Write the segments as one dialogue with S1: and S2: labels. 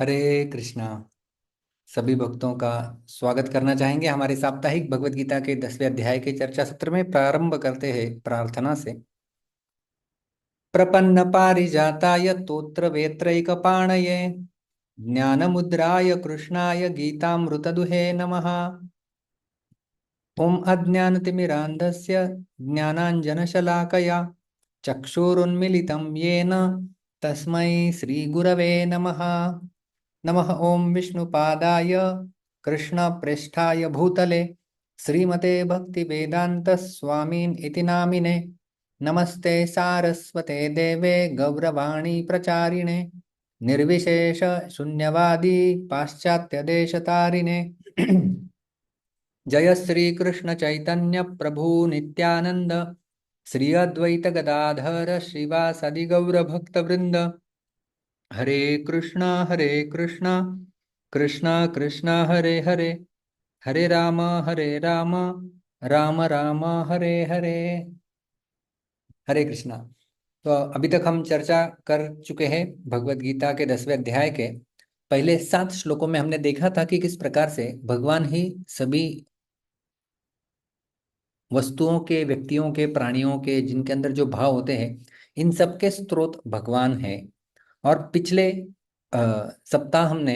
S1: हरे कृष्णा। सभी भक्तों का स्वागत करना चाहेंगे हमारे साप्ताहिक भगवत गीता के 10वें अध्याय के चर्चा सत्र में। प्रारंभ करते हैं प्रार्थना से। प्रपन्न पारिजाताय तोत्र वेत्रैकपाणये ज्ञानमुद्राय कृष्णाय गीतामृतदुहे नमः। ओम अज्ञानतिमिरान्धस्य ज्ञानाञ्जनशलाकया चक्षुरुन्मिलितं येन तस्मै श्रीगुरवे नमः। नमः ओं विष्णुपादाय कृष्णप्रेष्ठाय भूतले श्रीमते भक्तिवेदांत स्वामीन इति नामिने। नमस्ते सारस्वते देवे गौरवाणी प्रचारिणे निर्विशेष शून्यवादी पाश्चात्य देशतारिणे। जय श्री कृष्ण चैतन्य प्रभु नित्यानंद श्री अद्वैत गदाधर श्रीवासदि गौर भक्त वृंद। हरे कृष्णा कृष्णा कृष्णा हरे हरे हरे राम राम राम हरे हरे। हरे कृष्णा। तो अभी तक हम चर्चा कर चुके हैं भगवत गीता के 10वें अध्याय के पहले 7 श्लोकों में। हमने देखा था कि किस प्रकार से भगवान ही सभी वस्तुओं के, व्यक्तियों के, प्राणियों के, जिनके अंदर जो भाव होते हैं, इन सब के स्रोत भगवान है। और पिछले सप्ताह हमने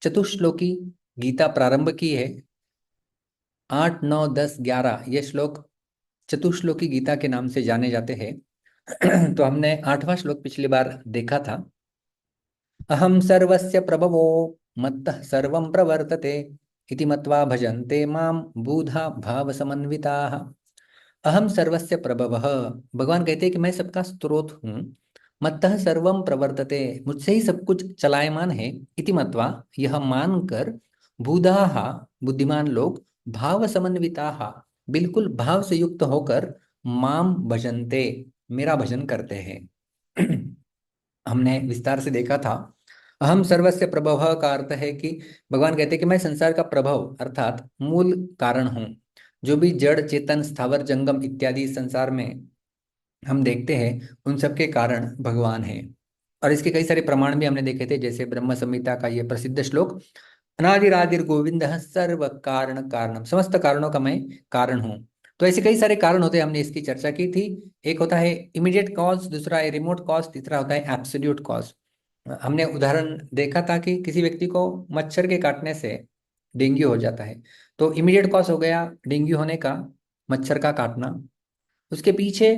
S1: चतुश्लोकी गीता प्रारंभ की है। 8, 9, 10, 11 ये श्लोक चतुश्लोकी गीता के नाम से जाने जाते हैं। तो हमने 8वां श्लोक पिछली बार देखा था। अहम सर्वस्य प्रभवो मत्तः सर्वं प्रवर्तते इति मत्वा भजन्ते माम बूधा भाव समन्विताः। अहम सर्वस्य प्रभवः, भगवान कहते हैं कि मैं सबका स्रोत हूँ। मत्तः सर्वम प्रवर्तते, मुझसे ही सब कुछ चलायमान है। इति मत्वा, यह मानकर, बुधाः बुद्धिमान लोग, भाव समन्विताः बिल्कुल भाव से युक्त होकर, माम भजन्ते मेरा भजन करते हैं। हमने विस्तार से देखा था। अहम सर्वस्य प्रभव का अर्थ है कि भगवान कहते हैं कि मैं संसार का प्रभव अर्थात मूल कारण हूँ। जो भी जड़ चेतन स्थावर जंगम इत्यादि संसार में हम देखते हैं, उन सब के कारण भगवान है। और इसके कई सारे प्रमाण भी हमने देखे थे, जैसे ब्रह्म संहिता का ये प्रसिद्ध श्लोक, अनादिरादिर गोविंद सर्व कारण कारणम, समस्त कारणों का मैं कारण हूँ। तो ऐसे कई सारे कारण होते हैं, हमने इसकी चर्चा की थी। एक होता है इमीडिएट कॉज, दूसरा है रिमोट कॉज, तीसरा होता है एब्सोल्यूट कॉज। हमने उदाहरण देखा था कि किसी व्यक्ति को मच्छर के काटने से डेंगू हो जाता है। तो इमीडिएट कॉज हो गया डेंगू होने का, मच्छर का काटना। उसके पीछे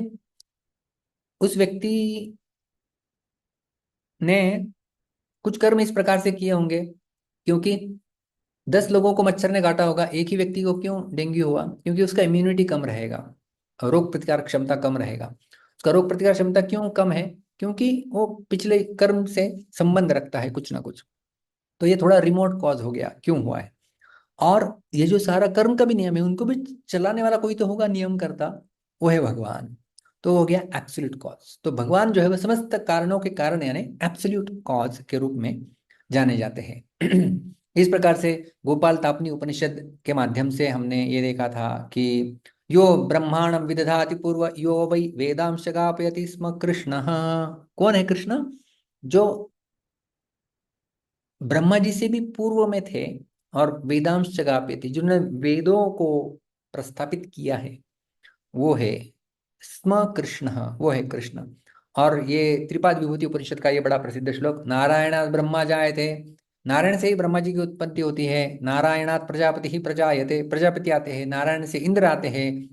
S1: उस व्यक्ति ने कुछ कर्म इस प्रकार से किए होंगे, क्योंकि 10 लोगों को मच्छर ने काटा होगा, एक ही व्यक्ति को क्यों डेंगू हुआ? क्योंकि उसका इम्यूनिटी कम रहेगा, रोग प्रतिकार क्षमता कम रहेगा। उसका रोग प्रतिकार क्षमता क्यों कम है? क्योंकि वो पिछले कर्म से संबंध रखता है कुछ ना कुछ। तो ये थोड़ा रिमोट कॉज हो गया, क्यों हुआ है। और ये जो सारा कर्म का भी नियम है, उनको भी चलाने वाला कोई तो होगा, नियम करता, वो है भगवान। तो हो गया एब्सोल्यूट कॉज। तो भगवान जो है वह समस्त कारणों के कारण यानी एब्सोल्यूट कॉज के रूप में जाने जाते हैं। इस प्रकार से गोपाल तापनी उपनिषद के माध्यम से हमने ये देखा था कि यो ब्रह्मांडं विदधाति पूर्व यो वै वेदांश गापयति स्म कृष्ण। कौन है कृष्ण? जो ब्रह्मा जी से भी पूर्व में थे और वेदांश जगह पे थे, जिन्होंने वेदों को प्रस्थापित किया है, वो है स्म कृष्ण, वो है कृष्ण। और ये त्रिपाद विभूति उपनिषद का ये बड़ा प्रसिद्ध श्लोक, नारायणात् ब्रह्मा जायते, नारायण से ही ब्रह्मा जी की उत्पत्ति होती है। नारायणात् प्रजापति ही प्रजायते, प्रजापति आते हैं, नारायण से इंद्र आते हैं,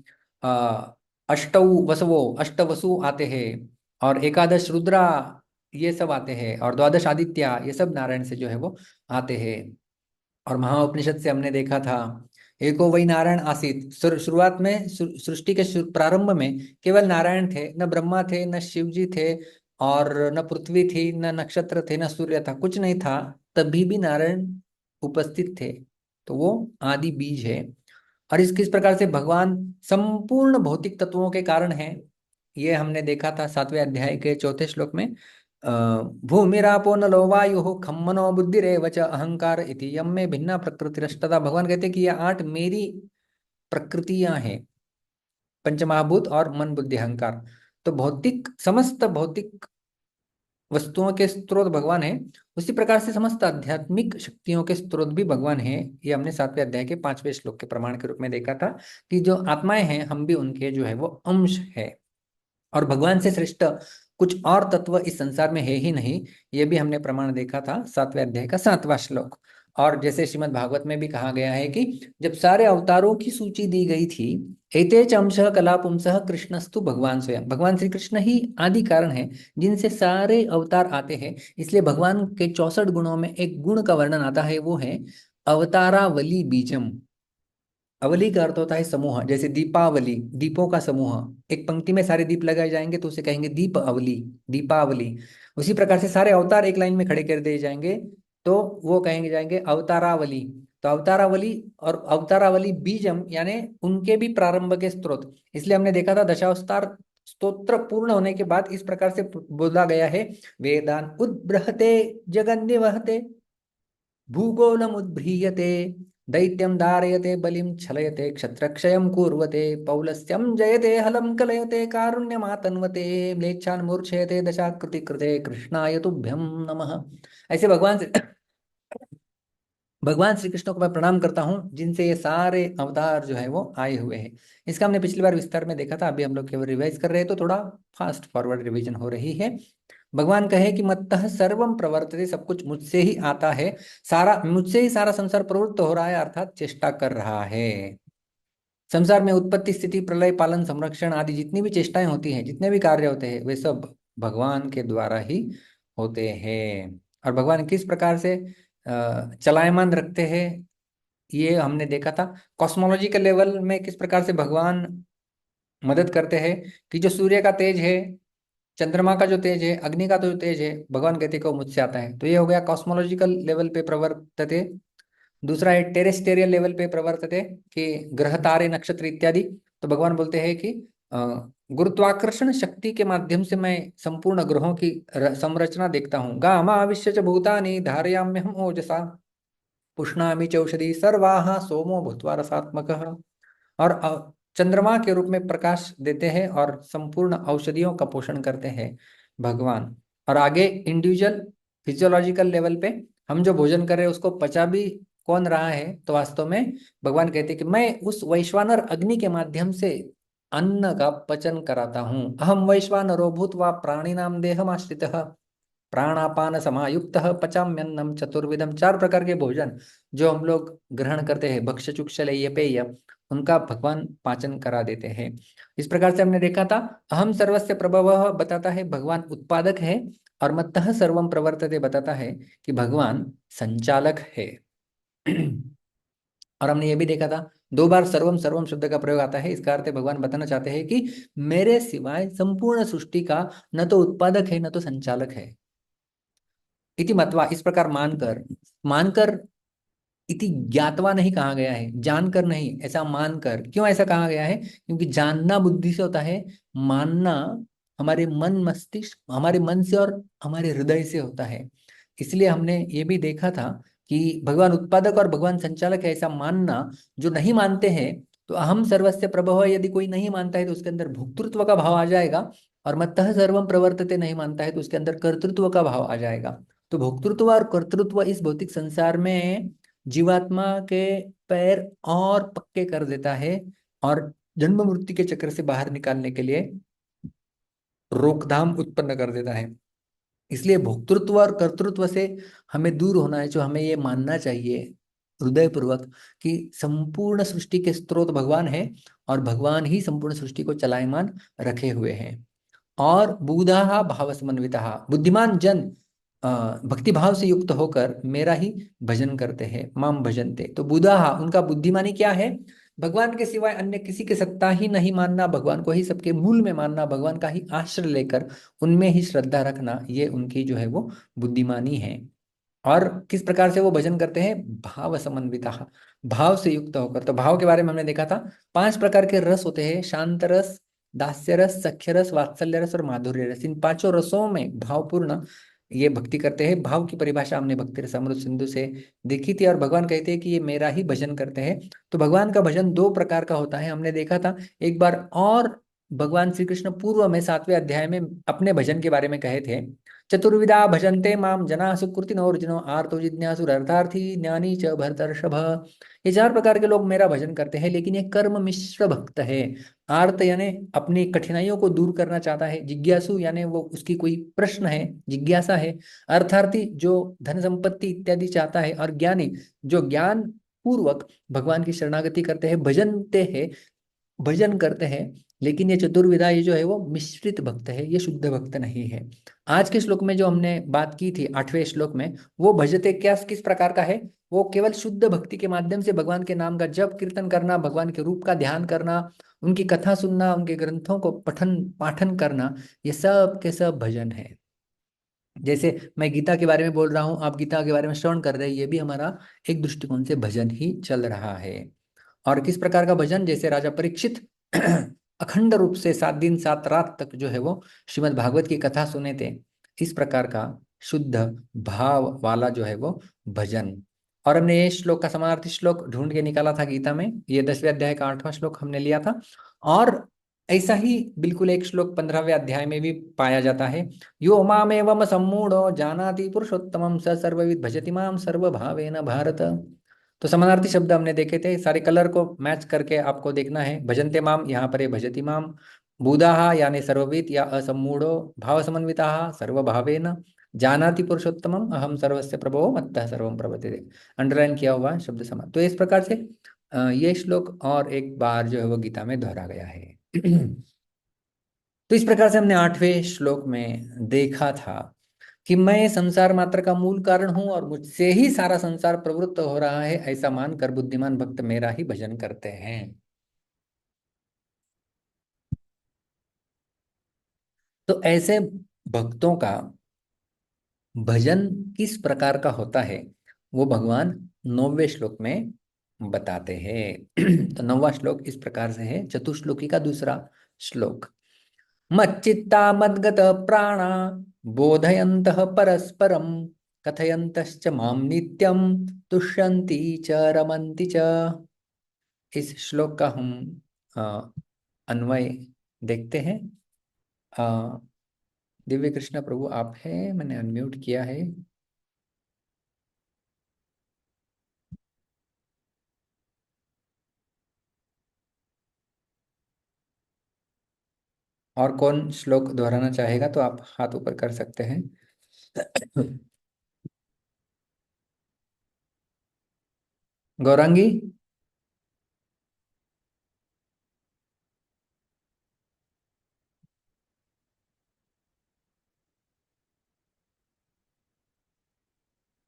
S1: अष्टौ वसवो, अष्ट वसु आते हैं, और एकादश रुद्रा ये सब आते हैं, और द्वादश आदित्य ये सब नारायण से जो है वो आते हैं। और महाउपनिषद से हमने देखा था, एको वही नारायण आसीत, शुरुआत में सृष्टि के प्रारंभ में केवल नारायण थे, न ब्रह्मा थे, न शिव जी थे, और न पृथ्वी थी, न नक्षत्र थे, न सूर्य था, कुछ नहीं था। तभी भी नारायण उपस्थित थे। तो वो आदि बीज है। और इस किस प्रकार से भगवान संपूर्ण भौतिक तत्वों के कारण है, ये हमने देखा था 7वें अध्याय के 4थे श्लोक में। भूमिरापो नलो वायु खम मनो बुद्धिरेव च अहंकार इति यम में भिन्ना प्रकृतिरष्टता। भगवान कहते हैं कि ये 8 मेरी प्रकृतियां हैं, पंचमहाभूत और मन बुद्धि अहंकार। तो भौतिक, समस्त भौतिक वस्तुओं के स्रोत भगवान है, उसी प्रकार से समस्त आध्यात्मिक शक्तियों के स्रोत भी भगवान है। ये हमने 7वें अध्याय के 5वें श्लोक के प्रमाण के रूप में देखा था कि जो आत्माएं हैं हम भी उनके जो है वो अंश है, और भगवान से श्रेष्ठ कुछ और तत्व इस संसार में है ही नहीं। ये भी हमने प्रमाण देखा था 7वें अध्याय का 7वां श्लोक। और जैसे श्रीमद् भागवत में भी कहा गया है कि जब सारे अवतारों की सूची दी गई थी, एते च अंशः कला पुंसः कृष्णस्तु भगवान स्वयं, भगवान श्री कृष्ण ही आदि कारण है जिनसे सारे अवतार आते हैं। इसलिए भगवान के 64 गुणों में एक गुण का वर्णन आता है, वो है अवतारावली बीजम। अवली का अर्थ होता है समूह, जैसे दीपावली, दीपों का समूह। एक पंक्ति में सारे दीप लगाए जाएंगे तो उसे कहेंगे दीप अवली, दीपावली। उसी प्रकार से सारे अवतार एक लाइन में खड़े कर दिए जाएंगे तो वो कहेंगे जाएंगे अवतारावली। तो अवतारावली और अवतारावली बीजम यानी उनके भी प्रारंभ के स्रोत। इसलिए हमने देखा था दशावतार स्तोत्र पूर्ण होने के बाद इस प्रकार से बोला गया है, वेदान उद्बृहते जगन्निवहते भूगोलमुद्भ्रीयते दैत्यं धारयते बलिं छलयते क्षत्रक्षयं कुर्वते पौलस्त्यं जयते हलं कलयते कारुण्यमातन्वते म्लेच्छान् मूर्छयते दशाकृति कृते कृष्णाय तुभ्यं नमः। ऐसे भगवान श्री कृष्ण को मैं प्रणाम करता हूँ जिनसे ये सारे अवतार जो है वो आए हुए हैं। इसका हमने पिछली बार विस्तार में देखा था, अभी हम लोग केवल रिवाइज कर रहे हैं तो थोड़ा फास्ट फॉरवर्ड रिवीजन हो रही है। भगवान कहे कि मत्तः सर्वम प्रवर्तते, सब कुछ मुझसे ही आता है, सारा मुझसे ही सारा संसार प्रवृत्त हो रहा है, अर्थात चेष्टा कर रहा है। संसार में उत्पत्ति स्थिति प्रलय पालन संरक्षण आदि जितनी भी चेष्टाएं होती हैं, जितने भी कार्य होते हैं, वे सब भगवान के द्वारा ही होते हैं। और भगवान किस प्रकार से चलायमान रखते हैं ये हमने देखा था। कॉस्मोलॉजिकल लेवल में किस प्रकार से भगवान मदद करते हैं कि जो सूर्य का तेज है, चंद्रमा का जो तेज है, अग्नि का जो तेज है, भगवान कहते हैं कि वो मुझसे आता है। तो ये हो गया कॉस्मोलॉजिकल लेवल पे प्रवर्तते। दूसरा है टेरेस्टेरियल लेवल पे प्रवर्तते कि ग्रह तारे नक्षत्र इत्यादि। तो भगवान बोलते हैं कि गुरुत्वाकर्षण शक्ति के माध्यम से मैं संपूर्ण ग्रहों की संरचना देखता हूँ। गामा विश्व च भूतानि धारयाम्यहम् ओजसा पुष्णामि चौषधि सर्वाः सोमो भूत्वा रसात्मकः। और चंद्रमा के रूप में प्रकाश देते हैं और संपूर्ण औषधियों का पोषण करते हैं भगवान। और आगे इंडिविजुअल फिजियोलॉजिकल लेवल पे हम जो भोजन कर रहे हैं उसको पचा भी कौन रहा है, तो वास्तव में भगवान कहते हैं कि मैं उस वैश्वानर अग्नि के माध्यम से अन्न का पचन कराता हूँ। अहम वैश्वानरो भूत्वा प्राणिनाम देहमाश्रितः प्राणापान समायुक्त पचाम्यन्नम चतुर्विधम, 4 प्रकार के भोजन जो हम लोग ग्रहण करते हैं, भक्ष्य चुक्ष लेय पेय, उनका भगवान पाचन करा देते हैं। इस प्रकार से हमने देखा था अहम सर्वस्य प्रभवः बताता है भगवान उत्पादक है, और मत्तः सर्वम प्रवर्तते बताता है कि भगवान संचालक है। और हमने ये भी देखा था 2 बार सर्वम सर्वम शब्द का प्रयोग आता है। इसका अर्थ भगवान बताना चाहते हैं कि मेरे सिवाय संपूर्ण सृष्टि का न तो उत्पादक है न तो संचालक है। इति मत्वा, इस प्रकार मानकर, मानकर इति ज्ञातवा नहीं कहा गया है, जानकर नहीं, ऐसा मानकर। क्यों ऐसा कहा गया है? क्योंकि जानना बुद्धि से होता है, मानना हमारे मन मस्तिष्क, हमारे मन से और हमारे हृदय से होता है। इसलिए हमने ये भी देखा था कि भगवान उत्पादक और भगवान संचालक है ऐसा मानना। जो नहीं मानते हैं तो अहम सर्वस्य प्रभव, यदि कोई नहीं मानता है तो उसके अंदर भोक्तृत्व का भाव आ जाएगा। और मत्तः सर्वम प्रवर्तते नहीं मानता है तो उसके अंदर कर्तृत्व का भाव आ जाएगा। तो भोक्तृत्व और कर्तृत्व इस भौतिक संसार में जीवात्मा के पैर और पक्के कर देता है, और जन्म मृत्यु के चक्र से बाहर निकालने के लिए रोकथाम उत्पन्न कर देता है। इसलिए भोक्तृत्व और कर्तृत्व से हमें दूर होना है। जो हमें ये मानना चाहिए हृदय पूर्वक कि संपूर्ण सृष्टि के स्रोत भगवान है, और भगवान ही संपूर्ण सृष्टि को चलायमान रखे हुए हैं। और बुधा भाव समन्विता, बुद्धिमान जन भक्ति भाव से युक्त होकर मेरा ही भजन करते हैं, माम भजनते। तो बुधा, उनका बुद्धिमानी क्या है? भगवान के सिवाय अन्य किसी की सत्ता ही नहीं मानना, भगवान को ही सबके मूल में मानना, भगवान का ही आश्रय लेकर उनमें ही श्रद्धा रखना, ये उनकी जो है वो बुद्धिमानी है। और किस प्रकार से वो भजन करते हैं? भाव समन्विता, भाव से युक्त होकर। तो भाव के बारे में हमने देखा था 5 प्रकार के रस होते हैं, शांत रस, दास्य रस, सख्य रस, वात्सल्य रस और माधुर्य रस। इन 5 रसों में भावपूर्ण ये भक्ति करते हैं। भाव की परिभाषा हमने भक्ति रसामृत सिंधु से देखी थी। और भगवान कहते हैं कि ये मेरा ही भजन करते हैं। तो भगवान का भजन 2 प्रकार का होता है, हमने देखा था एक बार। और भगवान श्री कृष्ण पूर्व में 7वें अध्याय में अपने भजन के बारे में कहे थे चतुर्विधा भजन्ते माम जना सुकृतिनोर्जिनो आर्तो जिज्ञासुरर्थार्थी ज्ञानी च भरतर्षभ। ये चार प्रकार के लोग मेरा भजन करते हैं, लेकिन ये कर्म मिश्र भक्त है। आर्त यानी अपनी कठिनाइयों को दूर करना चाहता है, जिज्ञासु यानी वो उसकी कोई प्रश्न है, जिज्ञासा है, अर्थार्थी जो धन संपत्ति इत्यादि चाहता है, और ज्ञानी जो ज्ञान पूर्वक भगवान की शरणागति करते हैं, भजनते हैं, भजन करते हैं। लेकिन ये चतुर्विधा ये जो है वो मिश्रित भक्त है, ये शुद्ध भक्त नहीं है। आज के श्लोक में जो हमने बात की थी 8वें श्लोक में, वो भजते क्या किस प्रकार का है? वो केवल शुद्ध भक्ति के माध्यम से भगवान के नाम का जप कीर्तन करना, भगवान के रूप का ध्यान करना, उनकी कथा सुनना, उनके ग्रंथों को पठन पाठन करना, ये सब के सब भजन है। जैसे मैं गीता के बारे में बोल रहा हूँ, आप गीता के बारे में श्रवण कर रहे हैं, ये भी हमारा एक दृष्टिकोण से भजन ही चल रहा है। और किस प्रकार का भजन? जैसे राजा परीक्षित अखंड रूप से 7 दिन 7 रात तक जो है वो श्रीमद् भागवत की कथा सुने थे, इस प्रकार का शुद्ध भाव वाला जो है वो भजन। और हमने ये श्लोक का समानार्थी श्लोक ढूंढ के निकाला था गीता में, ये 10वें अध्याय का 8वां श्लोक हमने लिया था। और ऐसा ही बिल्कुल एक श्लोक 15वें अध्याय में भी पाया जाता है। यो मामेवम सम्मूढ़ो जानाति पुरुषोत्तमं स सर्वविद भजति माम सर्वभावेन भारत। तो समानार्थी शब्द हमने देखे थे, सारे कलर को मैच करके आपको देखना है। भजन्ते माम, यहाँ पर है भजति माम। बुधाहा यानी सर्वविद या असम्मूढ़ो, भाव समन्विता सर्वभावेन, जानाति पुरुषोत्तमम अहम सर्वस्य प्रभो मत्तः सर्वम प्रवर्तते। अंडरलाइन किया हुआ शब्द समान। तो इस प्रकार से ये श्लोक और एक बार जो है वो गीता में दोहरा गया है। तो इस प्रकार से हमने 8वें श्लोक में देखा था कि मैं संसार मात्र का मूल कारण हूं और मुझसे ही सारा संसार प्रवृत्त हो रहा है, ऐसा मानकर बुद्धिमान भक्त मेरा ही भजन करते हैं। तो ऐसे भक्तों का भजन किस प्रकार का होता है, वो भगवान 9वें श्लोक में बताते हैं। तो 9वां श्लोक इस प्रकार से है, चतुश्लोकी का दूसरा श्लोक। मच्चित्ता मद्गत प्राणा बोधयन्तः परस्परं कथयन्तश्च मां नित्यं तुष्यन्ति च रमन्ति च। इस श्लोक का हम अ, अन्वय देखते हैं। अ, दिव्य कृष्ण प्रभु आप हैं, मैंने अनम्यूट किया है। और कौन श्लोक दोहराना चाहेगा तो आप हाथ ऊपर कर सकते हैं। गौरांगी,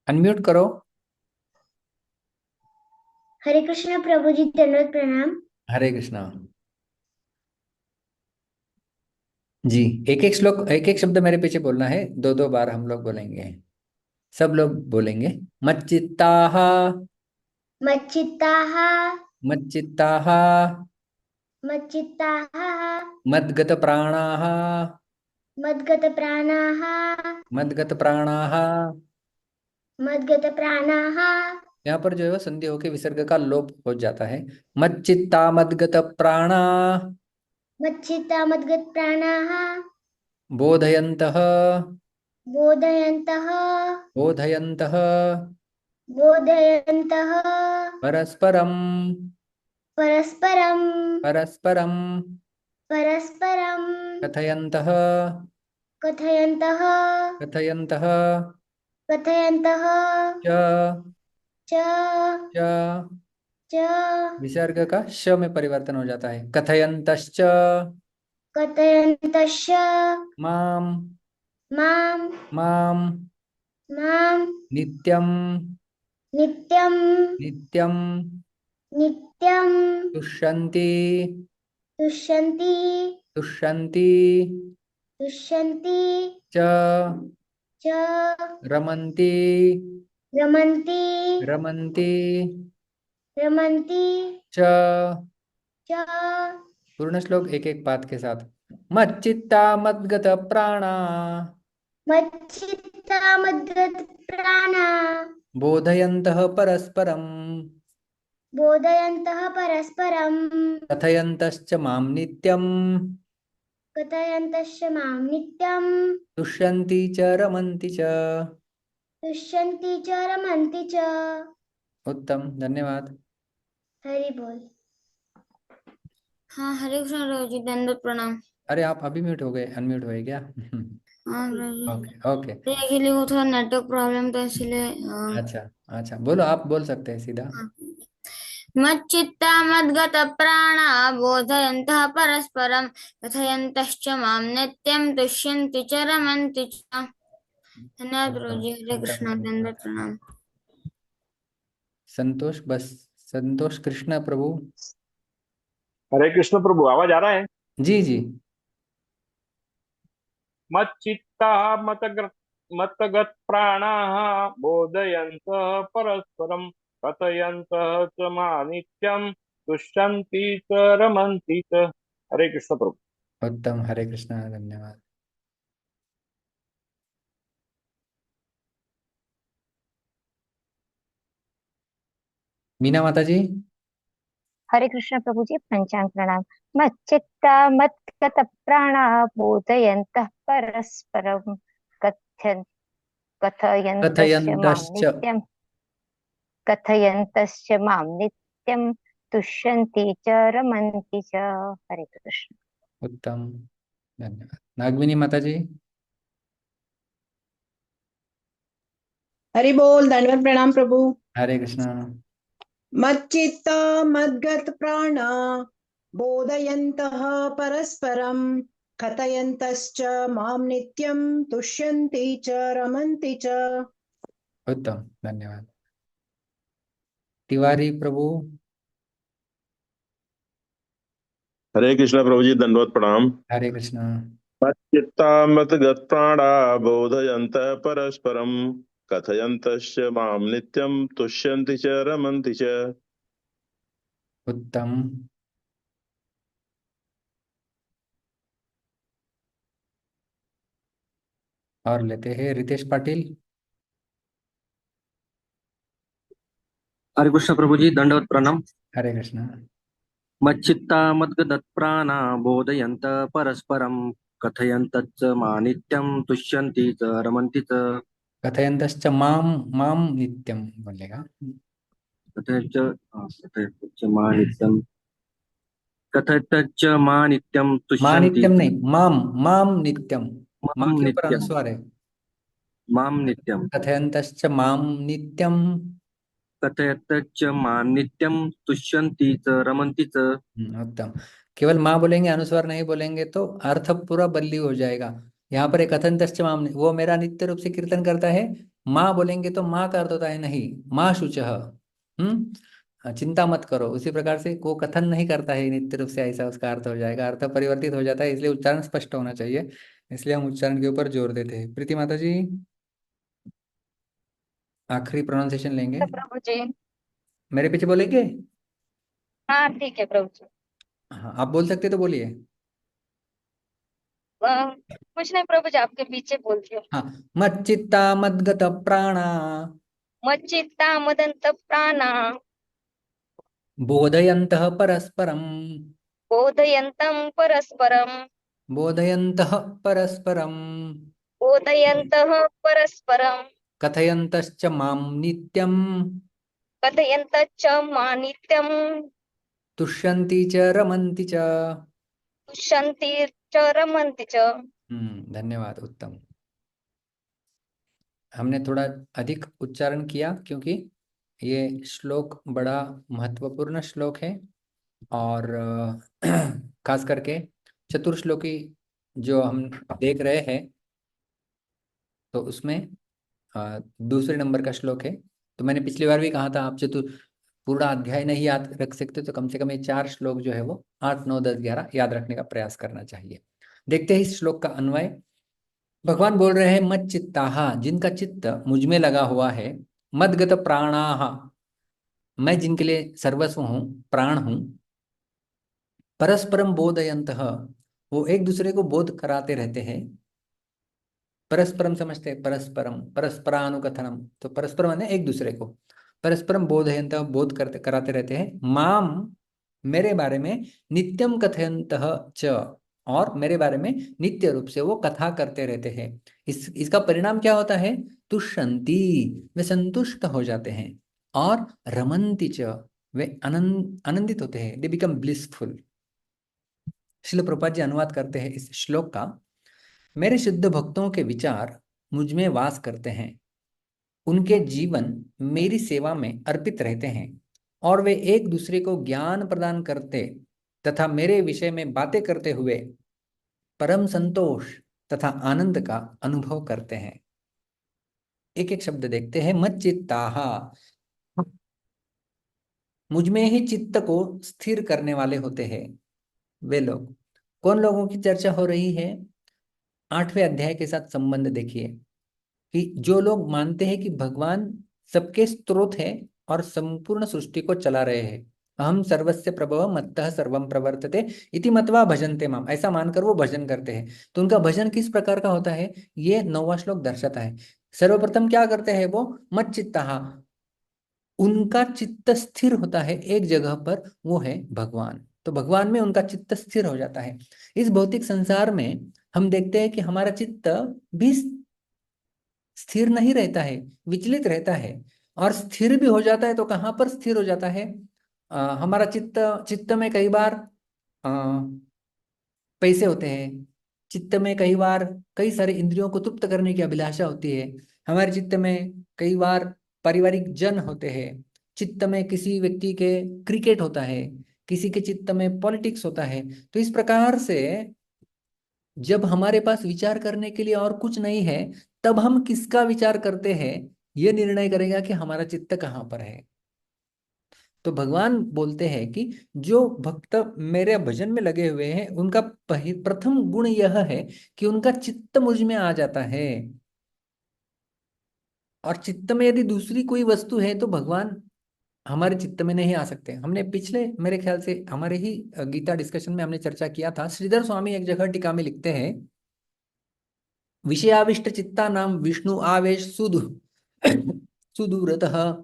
S1: अनम्यूट करो।
S2: हरे कृष्ण प्रभु जी, दंडवत प्रणाम।
S1: हरे कृष्णा जी। एक एक श्लोक, एक एक शब्द मेरे पीछे बोलना है, 2 2 बार हम लोग बोलेंगे, सब लोग बोलेंगे। मच्चित्ताः,
S2: मच्चित्ताः
S1: मच्चित्ताः,
S2: मच्चित्ताः
S1: मद्गतप्राणाः,
S2: मद्गतप्राणाः
S1: मद्गतप्राणाः।
S2: मद्गतप्राणाः।
S1: यहाँ पर जो है वो संधि होके विसर्ग का लोप हो जाता है। मच्चित्ता मद्गत प्राणा
S2: मच्चित्ता मद्गतप्राणाः
S1: बोधयन्तः,
S2: बोधयन्तः
S1: बोधयन्तः
S2: बोधयन्तः
S1: परस्परं,
S2: परस्परं
S1: परस्परं
S2: परस्परं
S1: कथयन्तः,
S2: कथयन्तः
S1: कथयन्तः
S2: कथयन्तः
S1: च,
S2: च
S1: च।
S2: च
S1: विसर्ग का श में परिवर्तन हो जाता है। कथयन्तश्च
S2: कथयन्तश्च
S1: माम,
S2: मां
S1: माम
S2: मां
S1: नित्यं,
S2: नित्यं
S1: नित्यं
S2: नित्यं
S1: तुष्यन्ति,
S2: तुष्यन्ति
S1: तुष्यन्ति
S2: तुष्यन्ति
S1: च,
S2: च
S1: रमन्ति,
S2: रमन्ति
S1: रमन्ति
S2: रमन्ति
S1: च।
S2: च।
S1: पूर्ण श्लोक एक एक पाद के साथ। मच्चित्ता मद्गत प्राणा
S2: मच्चित्ता मद्गतप्राणा
S1: बोधयन्तः परस्परं
S2: बोधयन्तः परस्परं
S1: कथयन्तश्च मां नित्यं
S2: कथयन्तश्च मां नित्यं
S1: तुष्यन्ति च रमन्ति च।
S2: तुष्यन्ति च रमन्ति च।
S1: उत्तम, धन्यवाद।
S2: हरि बोल।
S3: हाँ, हरे कृष्ण प्रभु जी, दंडवत प्रणाम।
S1: अरे आप अभी म्यूट हो गए, अनम्यूट हुए क्या?
S3: हाँ प्रभु जी,
S1: ओके ओके।
S3: तो एक्चुअली वो थोड़ा नेटवर्क प्रॉब्लम था इसलिए
S1: अच्छा अच्छा, बोलो, आप बोल सकते हैं सीधा।
S3: हाँ। मच्चित्ता मद्गत प्राणा बोधयन्तः परस्परं कथयन्तश्च मां नित्यं तुष्यन्ति च रमन्ति च। धन्यवाद प्रभु
S1: उत्तम
S3: जी, हरे
S1: उत्तम
S3: कृष्ण,
S1: उत्तम।
S3: दंडवत प्रणाम।
S1: संतोष, बस संतोष कृष्ण प्रभु।
S4: हरे कृष्ण प्रभु, आवाज आ रहा है?
S1: जी जी।
S4: मच्चित्ता मतगत प्राणाः बोधयन्तः परस्परं कथयन्तः च मानित्यं तुष्यन्ति च रमन्ति च। हरे कृष्ण प्रभु।
S1: उत्तम, हरे कृष्ण, धन्यवाद। मीना माता जी।
S5: हरे कृष्ण प्रभु जी, पंचांग प्रणाम। मच्चित्ता मत्गत प्राणा बोधयन्तः परस्परं कथयन् कथयन्तश्च मां
S1: कथयन्तश्च।
S5: नित्यं कथयन्तश्च मां नित्यं तुष्यन्ति च रमन्ति च। हरे कृष्ण।
S1: उत्तम, धन्यवाद। नागविनी माता जी।
S6: हरि बोल, दंडवत प्रणाम प्रभु।
S1: हरे कृष्ण।
S6: मच्चित्ता मद्गत प्राणा बोधयन्तः परस्परं कथयन्तश्च मां नित्यं तुष्यन्ति च रमन्ति च।
S1: उत्तम, धन्यवाद। तिवारी प्रभु।
S7: हरे कृष्ण प्रभु जी, दंडवत प्रणाम।
S1: हरे कृष्ण।
S7: मच्चित्ता मतगत्प्राणा बोधयन्त परस्परं कथयन्तश्च मां नित्यं तुष्यन्ति च रमन्ति च।
S1: उत्तम। और लेते हैं रितेश पाटिल।
S8: हरे कृष्ण प्रभु जी, दंडवत प्रणाम।
S1: हरे कृष्ण।
S8: मच्चित्ता मद्गदत्प्राणा बोधयन्त परस्परं कथयन्तच्च मानित्यं तुष्यन्ति च रमन्ति च।
S1: कथयन्तश्च माम माम नित्यम बोलेगा।
S8: कथयच्च मानित्यं कथयतच्च मानित्यं
S1: मां
S8: तुष्यन्ति
S1: नित्यम नहीं, माम माम नित्यम। मां
S8: मां
S1: के ऊपर
S8: नित्यं
S1: अनुस्वार है।
S8: मां नित्यं
S1: कथयन्तश्च माम नित्यम।
S8: कथयतच्च मानित्यं तुष्यन्ति च रमन्ति च।
S1: उत्तम। केवल माँ बोलेंगे, अनुस्वार नहीं बोलेंगे तो अर्थ पूरा बदली हो जाएगा। यहाँ पर एक कथयन्तश्च माम, वो मेरा नित्य रूप से कीर्तन करता है। माँ बोलेंगे तो माँ का अर्थ होता है नहीं, माँ शुचः। चिंता मत करो, उसी प्रकार से वो कथन नहीं करता है नित्य रूप से, ऐसा उसका अर्थ हो जाएगा, अर्थ परिवर्तित हो जाता है, इसलिए उच्चारण स्पष्ट होना चाहिए। इसलिए हम उच्चारण के ऊपर जोर देते हैं। प्रीति माता जी, आखिरी प्रोनाउंसिएशन लेंगे।
S5: प्रभु जी।
S1: मेरे पीछे बोलेंगे?
S5: हाँ ठीक है प्रभु जी।
S1: हाँ, आप बोल सकते तो बोलिए।
S5: कुछ नहीं प्रभु जी, आपके पीछे बोलती हूँ।
S1: हाँ। मच्चित्ता मद्गत प्राणा
S5: मच्चित्ता मदंत प्राणा
S1: बोधयन्तः परस्परं।
S5: बोधयन्तं परस्परं
S1: बोधयन्तः परस्परं।
S5: बोधयन्तः परस्परं
S1: कथयन्तश्च मां नित्यं
S5: कथयन्तश्च मानित्यं
S1: तुष्यन्ति च रमन्ति च।
S5: तुष्यन्ति च रमन्ति च।
S1: धन्यवाद, उत्तम। हमने थोड़ा अधिक उच्चारण किया क्योंकि ये श्लोक बड़ा महत्वपूर्ण श्लोक है, और खास करके चतुर्श्लोकी जो हम देख रहे हैं, तो उसमें दूसरे नंबर का श्लोक है। तो मैंने पिछली बार भी कहा था, आप चतुर पूरा अध्याय नहीं याद रख सकते तो कम से कम ये 4 श्लोक जो है वो 8 9 10 11 याद रखने का प्रयास करना चाहिए। देखते हैं इस श्लोक का अन्वय। भगवान बोल रहे हैं, मत चित्ताहा, जिनका चित्त मुझ में लगा हुआ है, मदगत प्राणाहा, मैं जिनके लिए सर्वस्व हूँ, प्राण हूँ, परस्परम बोधयन्तः, वो एक दूसरे को बोध कराते रहते हैं। परस्परम समझते हैं, परस्परम परस्परानुकथनम, तो परस्पर माने एक दूसरे को, परस्परम बोधयंत बोध करते कराते रहते हैं, माम मेरे बारे में, नित्यम कथयंत च, और मेरे बारे में नित्य रूप से वो कथा करते रहते हैं। इसका परिणाम क्या होता है? तुष्यन्ति, वे संतुष्ट हो जाते हैं, और रमन्ति च, वे आनंदित होते हैं, they become blissful. Srila Prabhupada ji अनुवाद करते हैं इस श्लोक का। मेरे शुद्ध भक्तों के विचार मुझ में वास करते हैं, उनके जीवन मेरी सेवा में अर्पित रहते हैं, और वे एक दूसरे को ज्ञान प्रदान करते तथा मेरे विषय में बातें करते हुए परम संतोष तथा आनंद का अनुभव करते हैं। एक एक शब्द देखते हैं। मच्चित्ताहा, मुझ में ही चित्त को स्थिर करने वाले होते हैं वे लोग। कौन लोगों की चर्चा हो रही है? 8वें अध्याय के साथ संबंध देखिए कि जो लोग मानते हैं कि भगवान सबके स्रोत है और संपूर्ण सृष्टि को चला रहे हैं। अहम सर्वस्य प्रभव मत्तः सर्वम प्रवर्तते इति मत्वा भजन्ते माम, ऐसा मानकर वो भजन करते हैं। तो उनका भजन किस प्रकार का होता है, ये 9वां श्लोक दर्शाता है। सर्वप्रथम क्या करते हैं वो? मच्चित्तः, उनका चित्त स्थिर होता है एक जगह पर, वो है भगवान। तो भगवान में उनका चित्त स्थिर हो जाता है। इस भौतिक संसार में हम देखते हैं कि हमारा चित्त भी स्थिर नहीं रहता है, विचलित रहता है। और स्थिर भी हो जाता है तो कहाँ पर स्थिर हो जाता है? हमारा चित्त में कई बार अ, पैसे होते हैं, चित्त में कई बार कई सारे इंद्रियों को तृप्त करने की अभिलाषा होती है, हमारे चित्त में कई बार पारिवारिक जन होते हैं, चित्त में किसी व्यक्ति के क्रिकेट होता है, किसी के चित्त में पॉलिटिक्स होता है। तो इस प्रकार से जब हमारे पास विचार करने के लिए और कुछ नहीं है, तब हम किसका विचार करते हैं, यह निर्णय करेगा कि हमारा चित्त कहाँ पर है। तो भगवान बोलते हैं कि जो भक्त मेरे भजन में लगे हुए हैं, उनका प्रथम गुण यह है कि उनका चित्त मुझ में आ जाता है। और चित्त में यदि दूसरी कोई वस्तु है तो भगवान हमारे चित्त में नहीं आ सकते। हमने पिछले, मेरे ख्याल से हमारे ही गीता डिस्कशन में हमने चर्चा किया था। श्रीधर स्वामी एक जगह टीका में लिखते हैं, विषयाविष्ट चित्ता नाम विष्णु आवेश सुदूरतः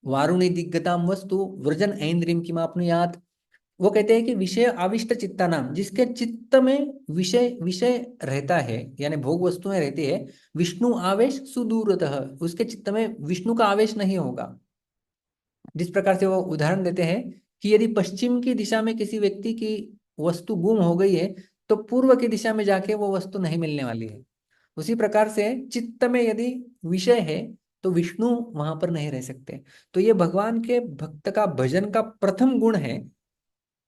S1: वारुणी दिग्गताम वस्तु व्रजन ऐन्द्रियम किमाप्नुयात्। वो कहते हैं कि विषय आविष्ट चित्ता नाम, जिसके चित्त में विषय विषय रहता है, यानी भोग वस्तुएं रहती है, विष्णु आवेश सुदूरतः, उसके चित्त में विष्णु का आवेश नहीं होगा। जिस प्रकार से वो उदाहरण देते हैं कि यदि पश्चिम की दिशा में किसी व्यक्ति की वस्तु गुम हो गई है तो पूर्व की दिशा में जाके वो वस्तु नहीं मिलने वाली है। उसी प्रकार से चित्त में यदि विषय है तो विष्णु वहां पर नहीं रह सकते। तो ये भगवान के भक्त का भजन का प्रथम गुण है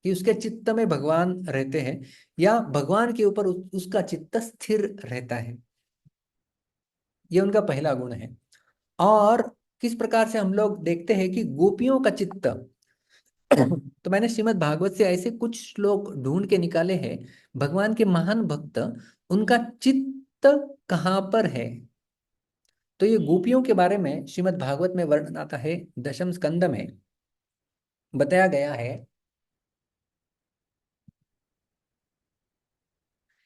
S1: कि उसके चित्त में भगवान रहते हैं, या भगवान के ऊपर उसका चित्त स्थिर रहता है। ये उनका पहला गुण है। और किस प्रकार से हम लोग देखते हैं कि गोपियों का चित्त तो मैंने श्रीमद् भागवत से ऐसे कुछ श्लोक ढूंढ के निकाले हैं। भगवान के महान भक्त, उनका चित्त कहाँ पर है? तो ये गोपियों के बारे में श्रीमद् भागवत में वर्णन आता है। 10वें स्कंद में बताया गया है,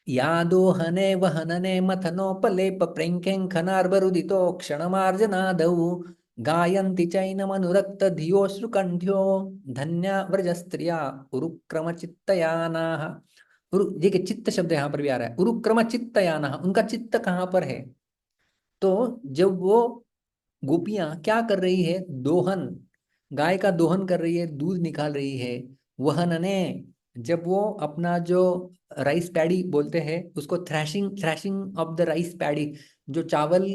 S1: यादोहने वहनने मथनोपलेप प्रेङ्खेङ्खनार्बरुदितो क्षणमार्जनादौ गायन्ति चैनमनुरक्त धियोश्रुकण्ठ्यो धन्या व्रजस्त्रिया उरुक्रमचित्तयानाः। देखिए चित्त शब्द यहाँ पर भी आ रहा है, उरुक्रमचित्तयानाः, उनका चित्त कहाँ पर है? तो जब वो गोपियां क्या कर रही है, दोहन, गाय का दोहन कर रही है, दूध निकाल रही है। वहनने, जब वो अपना जो राइस पैडी बोलते हैं उसको, threshing of the rice paddy, जो चावल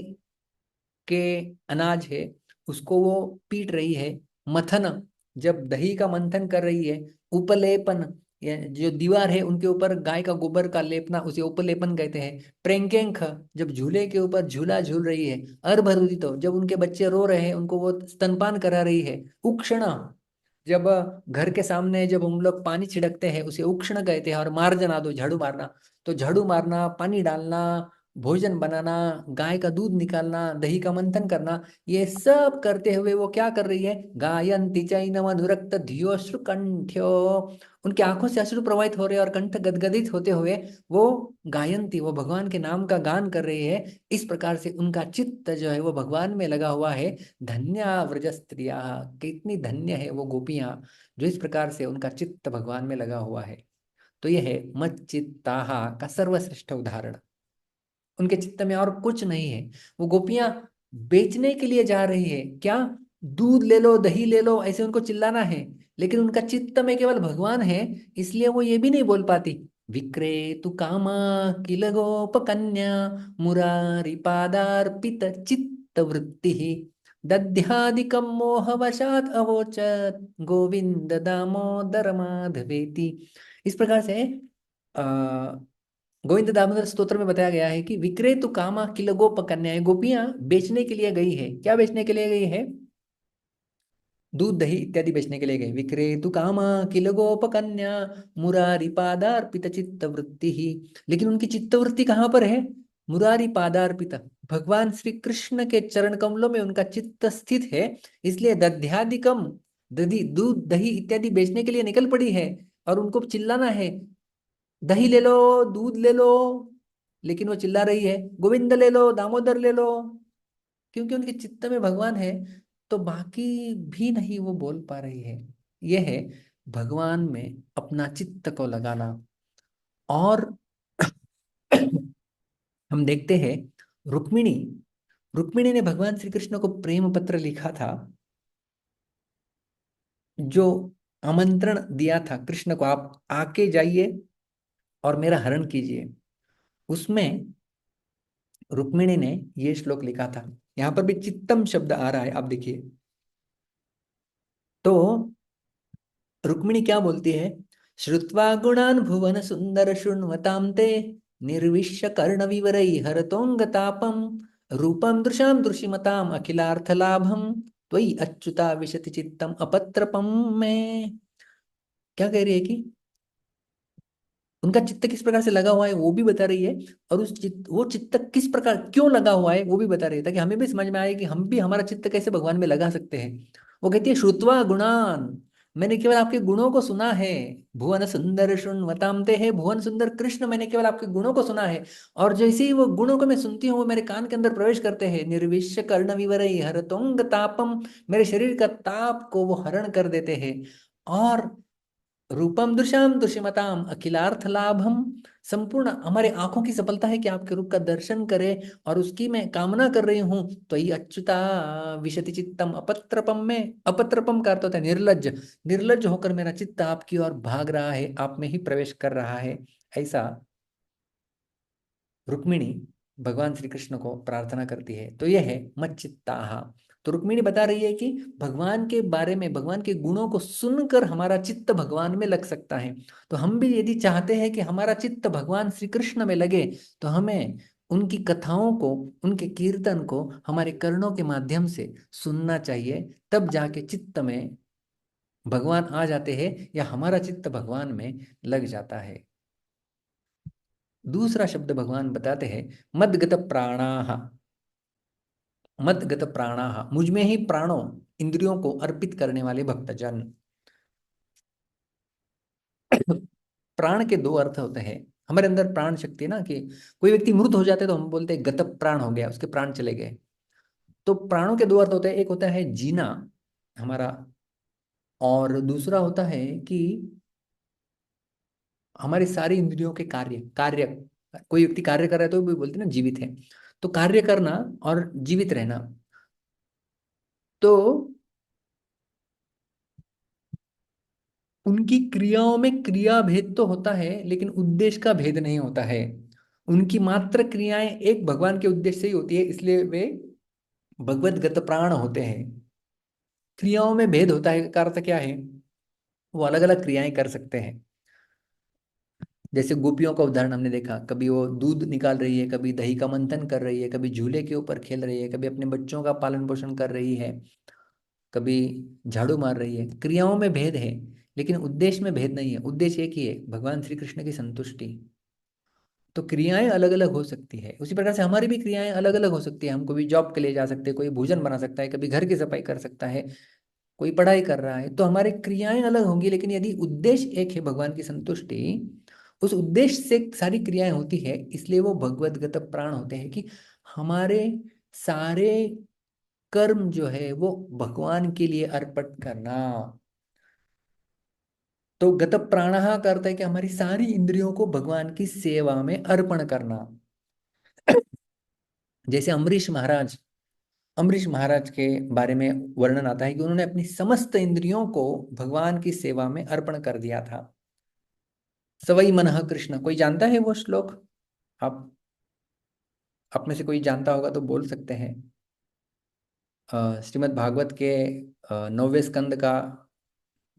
S1: के अनाज है उसको वो पीट रही है। मथन, जब दही का मंथन कर रही है। उपलेपन, जो दीवार है उनके ऊपर गाय का गोबर का लेपना, उसे उपलेपन कहते हैं। प्रेंकेंख, जब झूले के ऊपर झूला झूल रही है। अर्भरुदितो, जब उनके बच्चे रो रहे हैं उनको वो स्तनपान करा रही है। उक्षण, जब घर के सामने जब हम लोग पानी छिड़कते हैं उसे उक्षण कहते हैं। और मार्जना, दो झाड़ू मारना, तो झाड़ू मारना, पानी डालना, भोजन बनाना, गाय का दूध निकालना, दही का मंथन करना, ये सब करते हुए वो क्या कर रही है? गायन्ति चैनम अनुरक्त धियोश्रु कंठ्यो, उनकी आंखों से अश्रु प्रवाहित हो रहे हैं और कंठ गदगदित होते हुए वो गायन्ति, वो भगवान के नाम का गान कर रही है। इस प्रकार से उनका चित्त जो है वो भगवान में लगा हुआ है। धन्या व्रज स्त्रिया, कितनी धन्य है वो गोपियां जो इस प्रकार से उनका चित्त भगवान में लगा हुआ है। तो यह है मच्चित्ताः का सर्वश्रेष्ठ उदाहरण। उनके चित्त में और कुछ नहीं है। वो गोपियां बेचने के लिए जा रही है, क्या दूध ले लो, दही ले लो, ऐसे उनको चिल्लाना है, लेकिन उनका चित्त में केवल भगवान है, इसलिए वो ये भी नहीं बोल पाती। विक्रेतु कामा किल गोप कन्या मुरारी पादार्पित चित्त वृत्ति दध्यादिकं मोहवशात अवोचत गोविंद दामोदर माधवेति। इस प्रकार से गोविंद दामोदर स्तोत्र में बताया गया है कि विक्रेतु कामा किल गोप कन्या, गोपियां बेचने के लिए गई है। क्या बेचने के लिए गई है? दूध दही इत्यादि बेचने के लिए गए। विक्रेतु कामा किल गोप कन्या मुरारी पादार्पित चित्त वृत्ति ही, लेकिन उनकी चित्त वृत्ति कहाँ पर है? मुरारी पादार्पित, भगवान श्री कृष्ण के चरण कमलों में उनका चित्त स्थित है। इसलिए दध्यादिकम, दधी दूध दही इत्यादि बेचने के लिए निकल पड़ी है और उनको चिल्लाना है, दही ले लो, दूध ले लो, लेकिन वो चिल्ला रही है गोविंद ले लो, दामोदर ले लो, क्योंकि उनके चित्त में भगवान है। तो बाकी भी नहीं वो बोल पा रही है। यह है भगवान में अपना चित्त को लगाना। और हम देखते हैं रुक्मिणी, रुक्मिणी ने भगवान श्री कृष्ण को प्रेम पत्र लिखा था, जो आमंत्रण दिया था कृष्ण को, आप आके जाइए और मेरा हरण कीजिए। उसमें रुक्मिणी ने ये श्लोक लिखा था। यहां पर भी चित्तम शब्द आ रहा है, आप देखिए। तो रुक्मिणी क्या बोलती है? श्रुत्वा गुणान भुवन सुंदर शृण्वतां ते निर्विश्य कर्ण विवरै हरतोंगतापम रूपम दृशाम दृशिमताम अखिलार्थ लाभम त्वयि अच्युता विशति चित्तम अपत्रपम में। क्या कह रही है कि उनका चित्त किस प्रकार से लगा हुआ है वो भी बता रही है, और वो चित्त किस प्रकार क्यों लगा हुआ है वो भी बता रही है, ताकि हमें भी समझ में आए कि हम भी हमारा चित्त कैसे भगवान में लगा सकते हैं। वो कहती है श्रुत्वा गुणान, मैंने केवल आपके गुणों को सुना है। भुवन सुंदर शृण्वताम ते है, भुवन सुंदर कृष्ण, मैंने केवल आपके गुणों को सुना है। और जैसे ही वो गुणों को मैं सुनती हूँ वो मेरे कान के अंदर प्रवेश करते हैं। निर्विश्य कर्ण विवरै हरतोंग तापम, मेरे शरीर का ताप को वो हरण कर देते हैं। और रूपम दृश्याम दृश्यमताम अखिलार्थ लाभम, संपूर्ण हमारे आंखों की सफलता है कि आपके रूप का दर्शन करें, और उसकी मैं कामना कर रही हूं। तो ये अच्युता विशति चित्तम अपत्रपम में, अपत्रपम का अर्थ होता है निर्लज्ज, निर्लज्ज होकर मेरा चित्त आपकी ओर भाग रहा है, आप में ही प्रवेश कर रहा है। ऐसा रुक्मिणी भगवान श्री कृष्ण को प्रार्थना करती है। तो यह है मच्चित्ताः। तो रुक्मिणी बता रही है कि भगवान के बारे में, भगवान के गुणों को सुनकर हमारा चित्त भगवान में लग सकता है। तो हम भी यदि चाहते हैं कि हमारा चित्त भगवान श्री कृष्ण में लगे, तो हमें उनकी कथाओं को, उनके कीर्तन को हमारे कर्णों के माध्यम से सुनना चाहिए। तब जाके चित्त में भगवान आ जाते हैं, या हमारा चित्त भगवान में लग जाता है। दूसरा शब्द भगवान बताते हैं मदगत प्राणाः। मदगत प्राणाः, मुझ में ही प्राणों, इंद्रियों को अर्पित करने वाले भक्तजन। प्राण के दो अर्थ होते हैं। हमारे अंदर प्राण शक्ति है ना, कि कोई व्यक्ति मृत हो जाते तो हम बोलते हैं गत प्राण हो गया, उसके प्राण चले गए। तो प्राणों के दो अर्थ होते हैं, एक होता है जीना हमारा, और दूसरा होता है कि हमारी सारी इंद्रियों के कार्य कार्य कोई व्यक्ति कार्य कर रहा है तो भी बोलते हैं ना जीवित है। तो कार्य करना और जीवित रहना, तो उनकी क्रियाओं में क्रिया भेद तो होता है, लेकिन उद्देश्य का भेद नहीं होता है। उनकी मात्र क्रियाएं एक भगवान के उद्देश्य से ही होती है, इसलिए वे भगवत गत प्राण होते हैं। क्रियाओं में भेद होता है का अर्थ क्या है? वो अलग अलग क्रियाएं कर सकते हैं। जैसे गोपियों का उदाहरण हमने देखा, कभी वो दूध निकाल रही है, कभी दही का मंथन कर रही है, कभी झूले के ऊपर खेल रही है, कभी अपने बच्चों का पालन पोषण कर रही है, कभी झाड़ू मार रही है। क्रियाओं में भेद है, लेकिन उद्देश्य में भेद नहीं है। उद्देश्य एक ही है, भगवान श्री कृष्ण की संतुष्टि। तो क्रियाएं अलग अलग हो सकती है, उसी प्रकार से हमारी भी क्रियाएं अलग अलग हो सकती है। हम कभी जॉब के लिए जा सकते हैं, कोई भोजन बना सकता है, कभी घर की सफाई कर सकता है, कोई पढ़ाई कर रहा है। तो हमारी क्रियाएं अलग होंगी, लेकिन यदि उद्देश्य एक है भगवान की संतुष्टि, उस उद्देश्य से सारी क्रियाएं होती है। इसलिए वो भगवदगत प्राण होते हैं, कि हमारे सारे कर्म जो है वो भगवान के लिए अर्पित करना। तो गत प्राणः का अर्थ है कि हमारी सारी इंद्रियों को भगवान की सेवा में अर्पण करना। जैसे अम्बरीश महाराज के बारे में वर्णन आता है कि उन्होंने अपनी समस्त इंद्रियों को भगवान की सेवा में अर्पण कर दिया था। सवई मनः कृष्ण, कोई जानता है वो श्लोक? आप में से कोई जानता होगा तो बोल सकते हैं। श्रीमद् भागवत के 9वें स्कंद का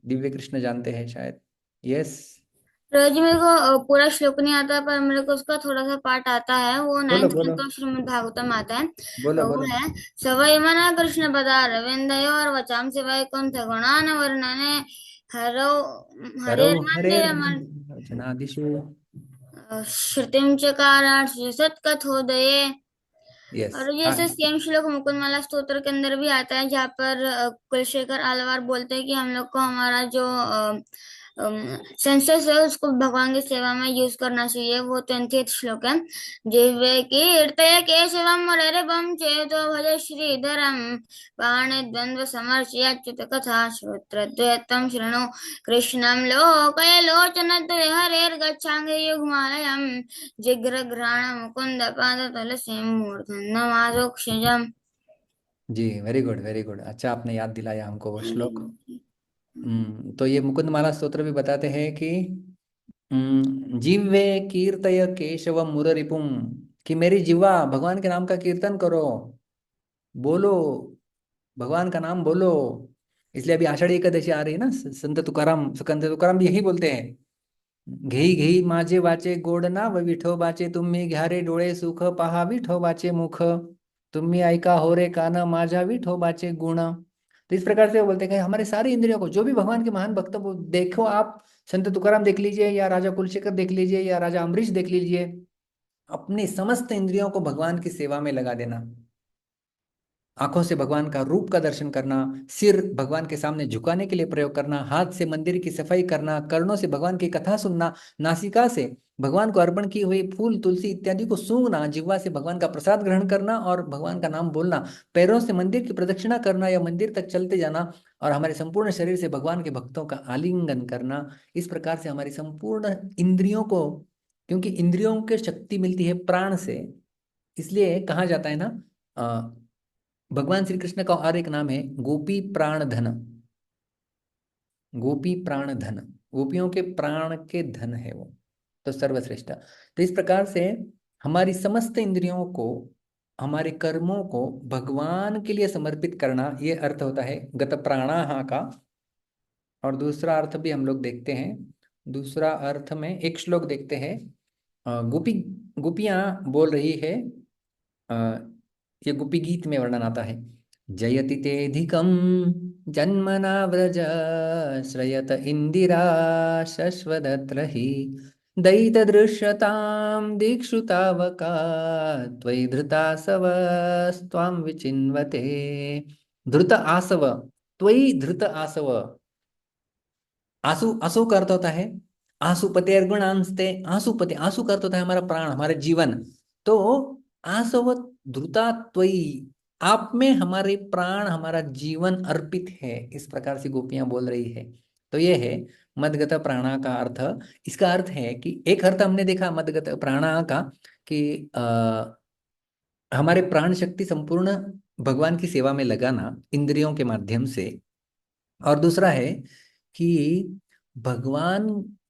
S1: दिव्य कृष्ण जानते हैं शायद। यस,
S3: रोज मेरे को पूरा श्लोक नहीं आता, पर मेरे को उसका थोड़ा सा पार्ट आता है। वो
S1: बोलो
S3: 9th
S1: बोलो
S3: स्कंद का श्रीमद् भागवतम आता है।
S1: बोलो
S3: वो
S1: बोलो।
S3: है सवै मन कृष्ण पदारविंदयोर वचांसि वैकुंठ गुणान वर्णने हरो
S1: हरौ
S3: हरेर्मन्दिरमन्
S1: हरेर्वचनादिषु।
S3: श्रुतिं चकारार्थ सत्कथोदये।
S1: यस,
S3: और जैसे सेम श्लोक मुकुंदमाला स्तोत्र के अंदर भी आता है, जहाँ पर कुलशेखर आलवार बोलते हैं कि हम लोग को हमारा जो सेंसेस है उसको भगवान की सेवा में यूज करना चाहिए। वो 20th श्लोक है। जिह्वे कीर्तय केशवम मुररिपुं चेतो भज श्रीधरम पाणि द्वंद्व समर्च्य अच्युत कथा श्रोत्रद्वैतं शृणु कृष्णं लोकय लोचनद्वय हरेर्गच्छाङ्घ्रि युग्मालयम् जिग्रघ्राण मुकुंद पाद तुलसीं मूर्धन्यमादोक्षजम्।
S1: जी, वेरी गुड वेरी गुड। अच्छा, आपने याद दिलाया हमको वो श्लोक। तो ये मुकुंदमाला स्तोत्र भी बताते हैं कि जीवे कीर्तय केशव मुररिपुम, कि मेरी जिह्वा भगवान के नाम का कीर्तन करो, बोलो, भगवान का नाम बोलो। इसलिए अभी आषाढ़ी एकादशी आ रही है ना, संत तुकाराम भी यही बोलते हैं, घेई घेई माझे वाचे गोड नाव विठो बाचे, तुम्ही घ्यारे डोळे सुख पहा विठो बाचे मुख, तुम्ही ऐका हो रे कान माझा विठो बाचे गुण। तो इस प्रकार से वो बोलते हैं कि हमारे सारे इंद्रियों को, जो भी भगवान के महान भक्त, वो देखो आप संत तुकाराम देख लीजिए, या राजा कुलशेखर देख लीजिए, या राजा अम्बरीश देख लीजिए, अपनी समस्त इंद्रियों को भगवान की सेवा में लगा देना। आंखों से भगवान का रूप का दर्शन करना, सिर भगवान के सामने झुकाने के लिए प्रयोग करना, हाथ से मंदिर की सफाई करना, कर्णों से भगवान की कथा सुनना, नासिका से भगवान को अर्पण की हुई फूल तुलसी इत्यादि को सूंघना, जिह्वा से भगवान का प्रसाद ग्रहण करना और भगवान का नाम बोलना, पैरों से मंदिर की प्रदक्षिणा करना या मंदिर तक चलते जाना, और हमारे संपूर्ण शरीर से भगवान के भक्तों का आलिंगन करना। इस प्रकार से हमारी संपूर्ण इंद्रियों को, क्योंकि इंद्रियों की शक्ति मिलती है प्राण से, इसलिए कहा जाता है ना, भगवान श्री कृष्ण का और एक नाम है गोपी प्राण धन। गोपी प्राण धन, गोपियों के प्राण के धन है वो, तो सर्वश्रेष्ठ। तो इस प्रकार से हमारी समस्त इंद्रियों को, हमारे कर्मों को भगवान के लिए समर्पित करना, ये अर्थ होता है गत प्राणाहा का। और दूसरा अर्थ भी हम लोग देखते हैं। दूसरा अर्थ में एक श्लोक देखते हैं। गोपियां बोल रही है, ये गोपी गीत में वर्णन आता है, जयति तेधिकं जन्मना व्रज श्रयत इंदिरा शश्वदत्र हि दयितदृश्यतां दीक्षुतावका त्वयि धृतासवस्त्वां विचिन्वते। धृत आसव, त्वयि धृत आसव। आंसू, आंसू का अर्थ होता है आंसुपते अर्गुणांस्ते, आंसुपते, आंसू का अर्थ होता है हमारा प्राण, हमारा जीवन। तो आसव ध्रुता त्वयि, आप में हमारे प्राण, हमारा जीवन अर्पित है, इस प्रकार से गोपियां बोल रही है। तो ये है मदगत प्राणा का अर्थ। इसका अर्थ है कि एक अर्थ हमने देखा मदगत प्राणा का कि हमारे प्राण शक्ति संपूर्ण भगवान की सेवा में लगाना इंद्रियों के माध्यम से। और दूसरा है कि भगवान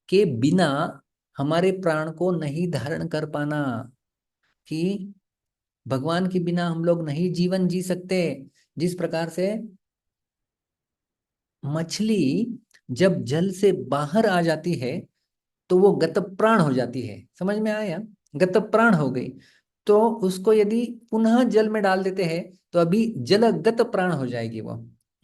S1: के बिना हमारे प्राण को नहीं धारण कर पाना, कि भगवान के बिना हम लोग नहीं जीवन जी सकते। जिस प्रकार से मछली जब जल से बाहर आ जाती है तो वो गत प्राण हो जाती है, समझ में आया? गत प्राण हो गई, तो उसको यदि पुनः जल में डाल देते हैं तो अभी जलगत प्राण हो जाएगी वो,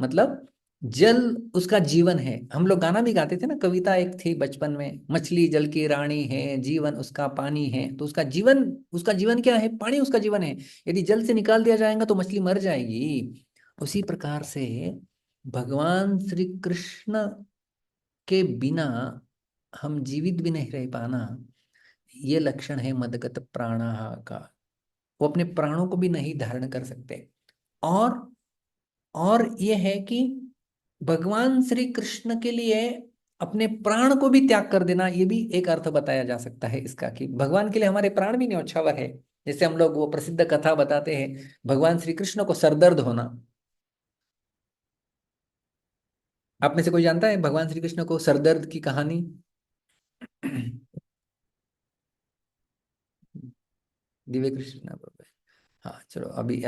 S1: मतलब जल उसका जीवन है। हम लोग गाना भी गाते थे ना, कविता एक थी बचपन में, मछली जल की रानी है, जीवन उसका पानी है। तो उसका जीवन क्या है? पानी उसका जीवन है। यदि जल से निकाल दिया जाएगा तो मछली मर जाएगी। उसी प्रकार से भगवान श्री कृष्ण के बिना हम जीवित भी नहीं रह पाना, ये लक्षण है मदगत प्राणः का। वो अपने प्राणों को भी नहीं धारण कर सकते। और ये है कि भगवान श्री कृष्ण के लिए अपने प्राण को भी त्याग कर देना, ये भी एक अर्थ बताया जा सकता है इसका, कि भगवान के लिए हमारे प्राण भी न्यौछावर है। जैसे हम लोग वो प्रसिद्ध कथा बताते हैं, भगवान श्री कृष्ण को सरदर्द होना। आप में से कोई जानता है भगवान श्री कृष्ण को सरदर्द की कहानी? दिव्य कृष्ण बाबा। हाँ चलो, अभी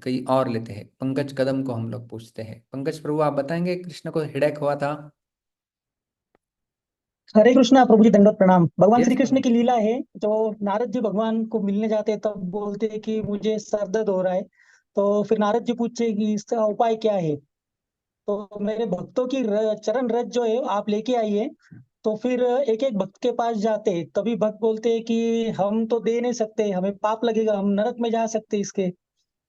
S1: कई और लेते हैं। पंकज कदम को हम लोग पूछते हैं। पंकज प्रभु, आप बताएंगे कृष्ण को हेडेक हुआ था?
S9: हरे कृष्णा प्रभु जी, दंडवत प्रणाम। भगवान
S1: यस
S9: श्री कृष्ण
S1: प्रभु।
S9: की लीला है, तो नारद जी भगवान को मिलने जाते हैं, तब बोलते हैं कि मुझे सर दर्द हो रहा है। तो फिर नारद जी पूछे कि इसका उपाय क्या है। तो मेरे भक्तों की चरण रज जो है आप लेके आइए। तो फिर एक एक भक्त के पास जाते हैं, तभी भक्त बोलते हैं कि हम तो दे नहीं सकते, हमें पाप लगेगा, हम नरक में जा सकते इसके।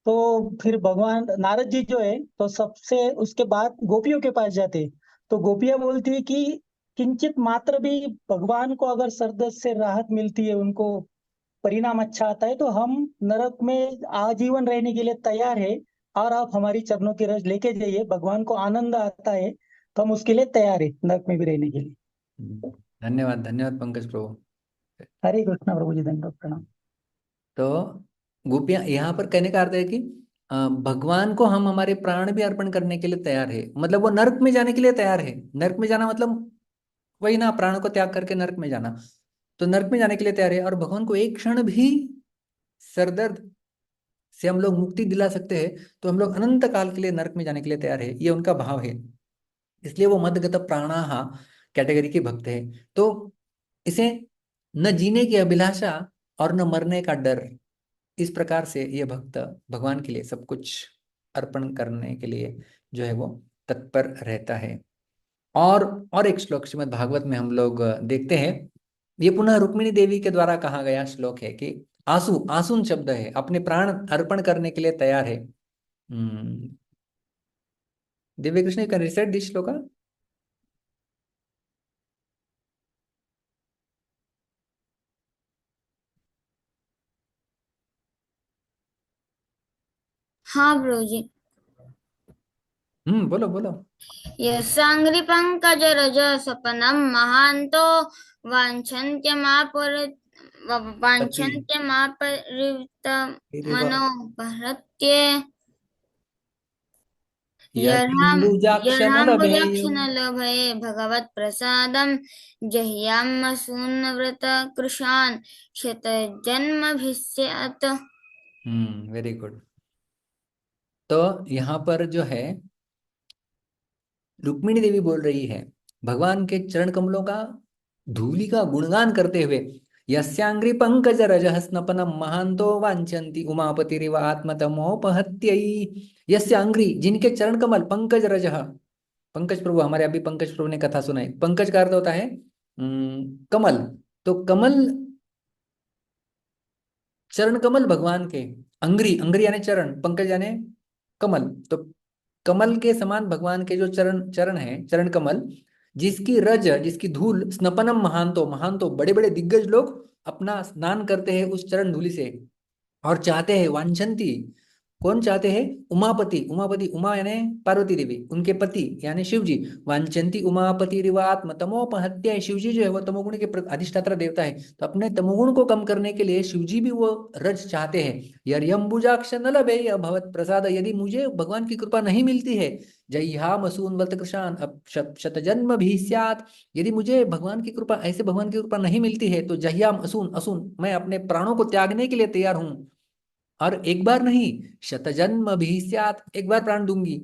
S9: तो फिर भगवान नारद जी जो है, तो सबसे उसके बाद गोपियों के पास जाते हैं। तो गोपियां बोलती है कि किंचित मात्र भी भगवान को अगर सरदर्द से राहत मिलती है, उनको परिणाम अच्छा आता है, तो हम नरक में आजीवन रहने के लिए तैयार है। और आप हमारी चरणों की रज लेके जाइए, भगवान को आनंद आता है, तो हम उसके लिए तैयार है नरक में भी रहने के लिए।
S1: धन्यवाद धन्यवाद पंकज प्रभु।
S9: हरे कृष्णा प्रभु जी, दंडवत प्रणाम।
S1: तो गोपियां यहाँ पर कहने का अर्थ है कि भगवान को हम हमारे प्राण भी अर्पण करने के लिए तैयार है, मतलब वो नरक में जाने के लिए तैयार है। नरक में जाना मतलब वही ना, प्राण को त्याग करके नरक में जाना। तो नरक में जाने के लिए तैयार है, और भगवान को एक क्षण भी सरदर्द से हम लोग मुक्ति दिला सकते हैं, तो हम लोग अनंत काल के लिए नरक में जाने के लिए तैयार है, ये उनका भाव है। इसलिए वो मदगत प्राणाः कैटेगरी के भक्त है। तो इसे न जीने की अभिलाषा और न मरने का डर, इस प्रकार से ये भक्त भगवान के लिए सब कुछ अर्पण करने के लिए जो है वो तत्पर रहता है। और एक श्लोक श्रीमद् भागवत में हम लोग देखते हैं, ये पुनः रुक्मिणी देवी के द्वारा कहा गया श्लोक है कि आंसू, आंसुन शब्द है, अपने प्राण अर्पण करने के लिए तैयार है। Divya Krishna, you can recite this श्लोक।
S3: हाँ प्रभु जी।
S1: बोलो बोलो।
S3: यस्याङ्घ्रि पङ्कजरज सपनं महान्तो वाञ्छन्त्यमापुर
S1: पति
S3: वाञ्छन्त्यमापरिवृतमनो भरत्ये
S1: यदम्बुजाक्ष नलभेय।
S3: यर्हाम्बुजक्षणलभये भगवत्प्रसादं जह्याम्सून्नव्रतकृशान् शतजन्मभिस्यात्।
S1: Very good. तो यहाँ पर जो है रुक्मिणी देवी बोल रही है भगवान के चरण कमलों का धूलि का गुणगान करते हुए, यस्यांग्रि पंकज रजः स्नपनम महांतो वांछन्ति उमापतिरिव आत्मतमोपहत्यै। यस्यांग्रि, जिनके चरण कमल, पंकज रजः, पंकज प्रभु, हमारे अभी पंकज प्रभु ने कथा सुनाई। पंकज का अर्थ होता है कमल। तो कमल, चरण कमल भगवान के, अंग्री, अंग्री यानी चरण, पंकज यानी कमल। तो कमल के समान भगवान के जो चरण चरण है, चरण कमल, जिसकी रज, जिसकी धूल, स्नपनम महांतो, महांतो बड़े बड़े दिग्गज लोग अपना स्नान करते हैं उस चरण धूलि से, और चाहते हैं, वांछन्ति, कौन चाहते हैं? उमापति, उमापति, उमा यानी पार्वती देवी, उनके पति यानी शिव जी। वांछन्ति उमापति रिवात्म तमोपहत्या, शिव जी जो है वो तमोगुण के अधिष्ठाता देवता है, तो अपने तमोगुण को कम करने के लिए शिव जी भी वो रज चाहते हैं। यर्यम्बुजाक्ष न लभे भवत प्रसाद, यदि मुझे भगवान की कृपा नहीं मिलती है, जय्याम असून वत कृशान अब शतजन्म भी स्यात्, यदि मुझे भगवान की कृपा, ऐसे भगवान की कृपा नहीं मिलती है, तो जय्याम असून, असून मैं अपने प्राणों को त्यागने के लिए तैयार हूं। और एक बार नहीं, शतजन्म भी स्यात्, एक बार प्राण दूंगी,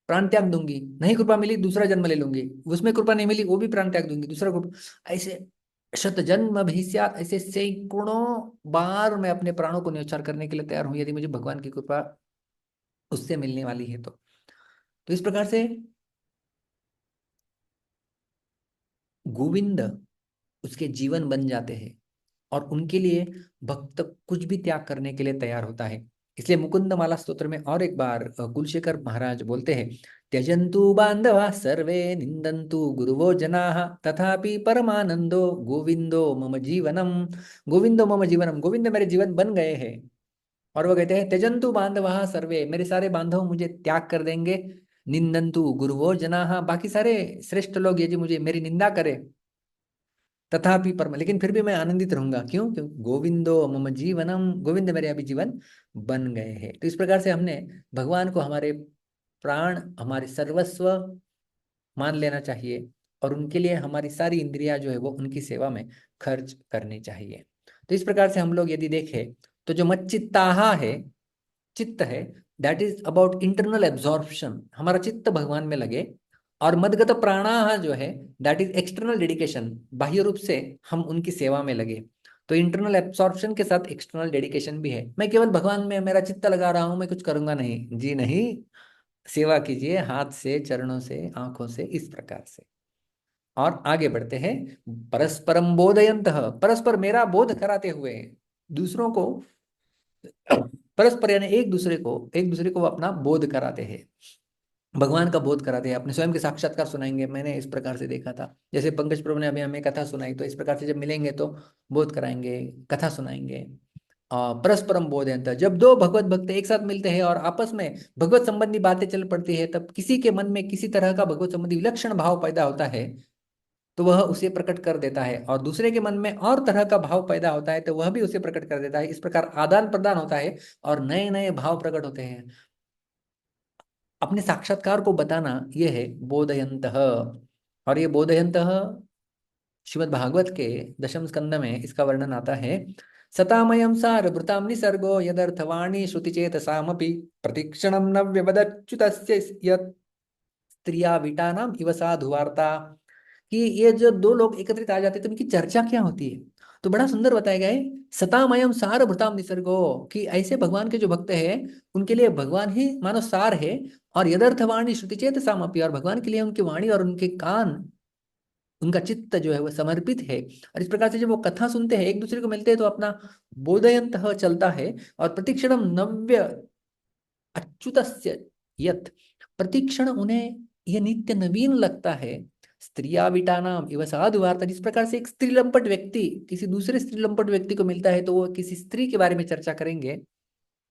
S1: प्राण त्याग दूंगी, नहीं कृपा मिली दूसरा जन्म ले लूंगी, उसमें कृपा नहीं मिली वो भी प्राण त्याग दूंगी, दूसरा कृपा, ऐसे शतजन्म भी स्यात्, ऐसे सैकड़ों बार मैं अपने प्राणों को न्यौछावर करने के लिए तैयार हूं, यदि मुझे भगवान की कृपा उससे मिलने वाली है तो इस प्रकार से गोविंद उसके जीवन बन जाते हैं, और उनके लिए भक्त कुछ भी त्याग करने के लिए तैयार होता है। इसलिए मुकुंद माला स्तोत्र में और एक बार कुलशेखर महाराज बोलते हैं, त्यजन्तु बांधवा सर्वे निंदन्तु गुरुवो जनाः तथापि परमानंदो गोविंदो मम जीवनम, गोविंदो मम जीवनम, गोविंद मेरे जीवन बन गए हैं। और वो कहते हैं, त्यजन्तु बांधवा सर्वे, मेरे सारे बांधव मुझे त्याग कर देंगे, निंदन्तु गुरुवो जनाः, बाकी सारे श्रेष्ठ लोग यदि मुझे मेरी निंदा करे तथापि परम, लेकिन फिर भी मैं आनंदित रहूंगा। क्यों? क्यों? गोविंदो मम जीवनम, गोविंद मेरे अभी जीवन बन गए हैं। तो इस प्रकार से हमने भगवान को हमारे प्राण, हमारे सर्वस्व मान लेना चाहिए और उनके लिए हमारी सारी इंद्रियां जो है वो उनकी सेवा में खर्च करनी चाहिए। तो इस प्रकार से हम लोग यदि देखें तो जो मच्चित्ताहा है, चित्त है, that is about internal absorption, हमारा चित्त भगवान में लगे। और मदगत प्राणाह जो है दैट इज एक्सटर्नल डेडिकेशन, बाह्य रूप से हम उनकी सेवा में लगे। तो इंटरनल एब्सॉर्प्शन के साथ एक्सटर्नल डेडिकेशन भी है। मैं केवल भगवान में मेरा चित्त लगा रहा हूं, मैं कुछ करूंगा नहीं, जी नहीं, सेवा कीजिए हाथ से, चरणों से, आंखों से, इस प्रकार से। और आगे बढ़ते हैं, परस्परम बोधयंतः, परस्पर मेरा बोध कराते हुए दूसरों को, परस्पर यानी एक दूसरे को वो अपना बोध कराते हैं, भगवान का बोध कराते हैं, अपने स्वयं के साक्षात्कार सुनाएंगे। मैंने इस प्रकार से देखा था, जैसे पंकज प्रभु ने अभी हमें कथा सुनाई, तो इस प्रकार से जब मिलेंगे तो बोध कराएंगे, कथा सुनाएंगे। परस्परम बोधयंत, जब दो भगवत भक्त एक साथ मिलते हैं और आपस में भगवत संबंधी बातें चल पड़ती है, तब किसी के मन में किसी तरह का भगवत संबंधी विलक्षण भाव पैदा होता है तो वह उसे प्रकट कर देता है, और दूसरे के मन में और तरह का भाव पैदा होता है तो वह भी उसे प्रकट कर देता है। इस प्रकार आदान प्रदान होता है और नए नए भाव प्रकट होते हैं। अपने साक्षात्कार को बताना यह है बोधयंतः। और ये बोधयंतः श्रीमद् भागवत के दशम स्कंद में इसका वर्णन आता है। सतामयं सारभृतां निसर्गो यदर्थवाणी श्रुतिचेतसामपि प्रतिक्षणं न व्यवदच्युतस्य यत् स्त्रिया विटानाम इव साधु वार्ता। कि ये जो दो लोग एकत्रित आ जाते हैं तो इनकी चर्चा क्या होती है, तो बड़ा सुंदर बताया गया है। सतामयम सारभृताम निसर्गो, कि ऐसे भगवान के जो भक्त हैं उनके लिए भगवान ही मानो सार है। और यदर्थवाणी श्रुतिचेत सामपि, और भगवान के लिए उनकी वाणी और उनके कान, उनका चित्त जो है वो समर्पित है। और इस प्रकार से जब वो कथा सुनते हैं, एक दूसरे को मिलते हैं, तो अपना बोधयंत चलता है। और प्रतिक्षणम नव्य अच्युतस्य यत्, प्रतिक्षण उन्हें यह नित्य नवीन लगता है। स्त्रिया विटानाम इव साधु वार्ता, जिस प्रकार से एक स्त्री लंपट व्यक्ति किसी दूसरे स्त्री लंपट व्यक्ति को मिलता है तो वो किसी स्त्री के बारे में चर्चा करेंगे,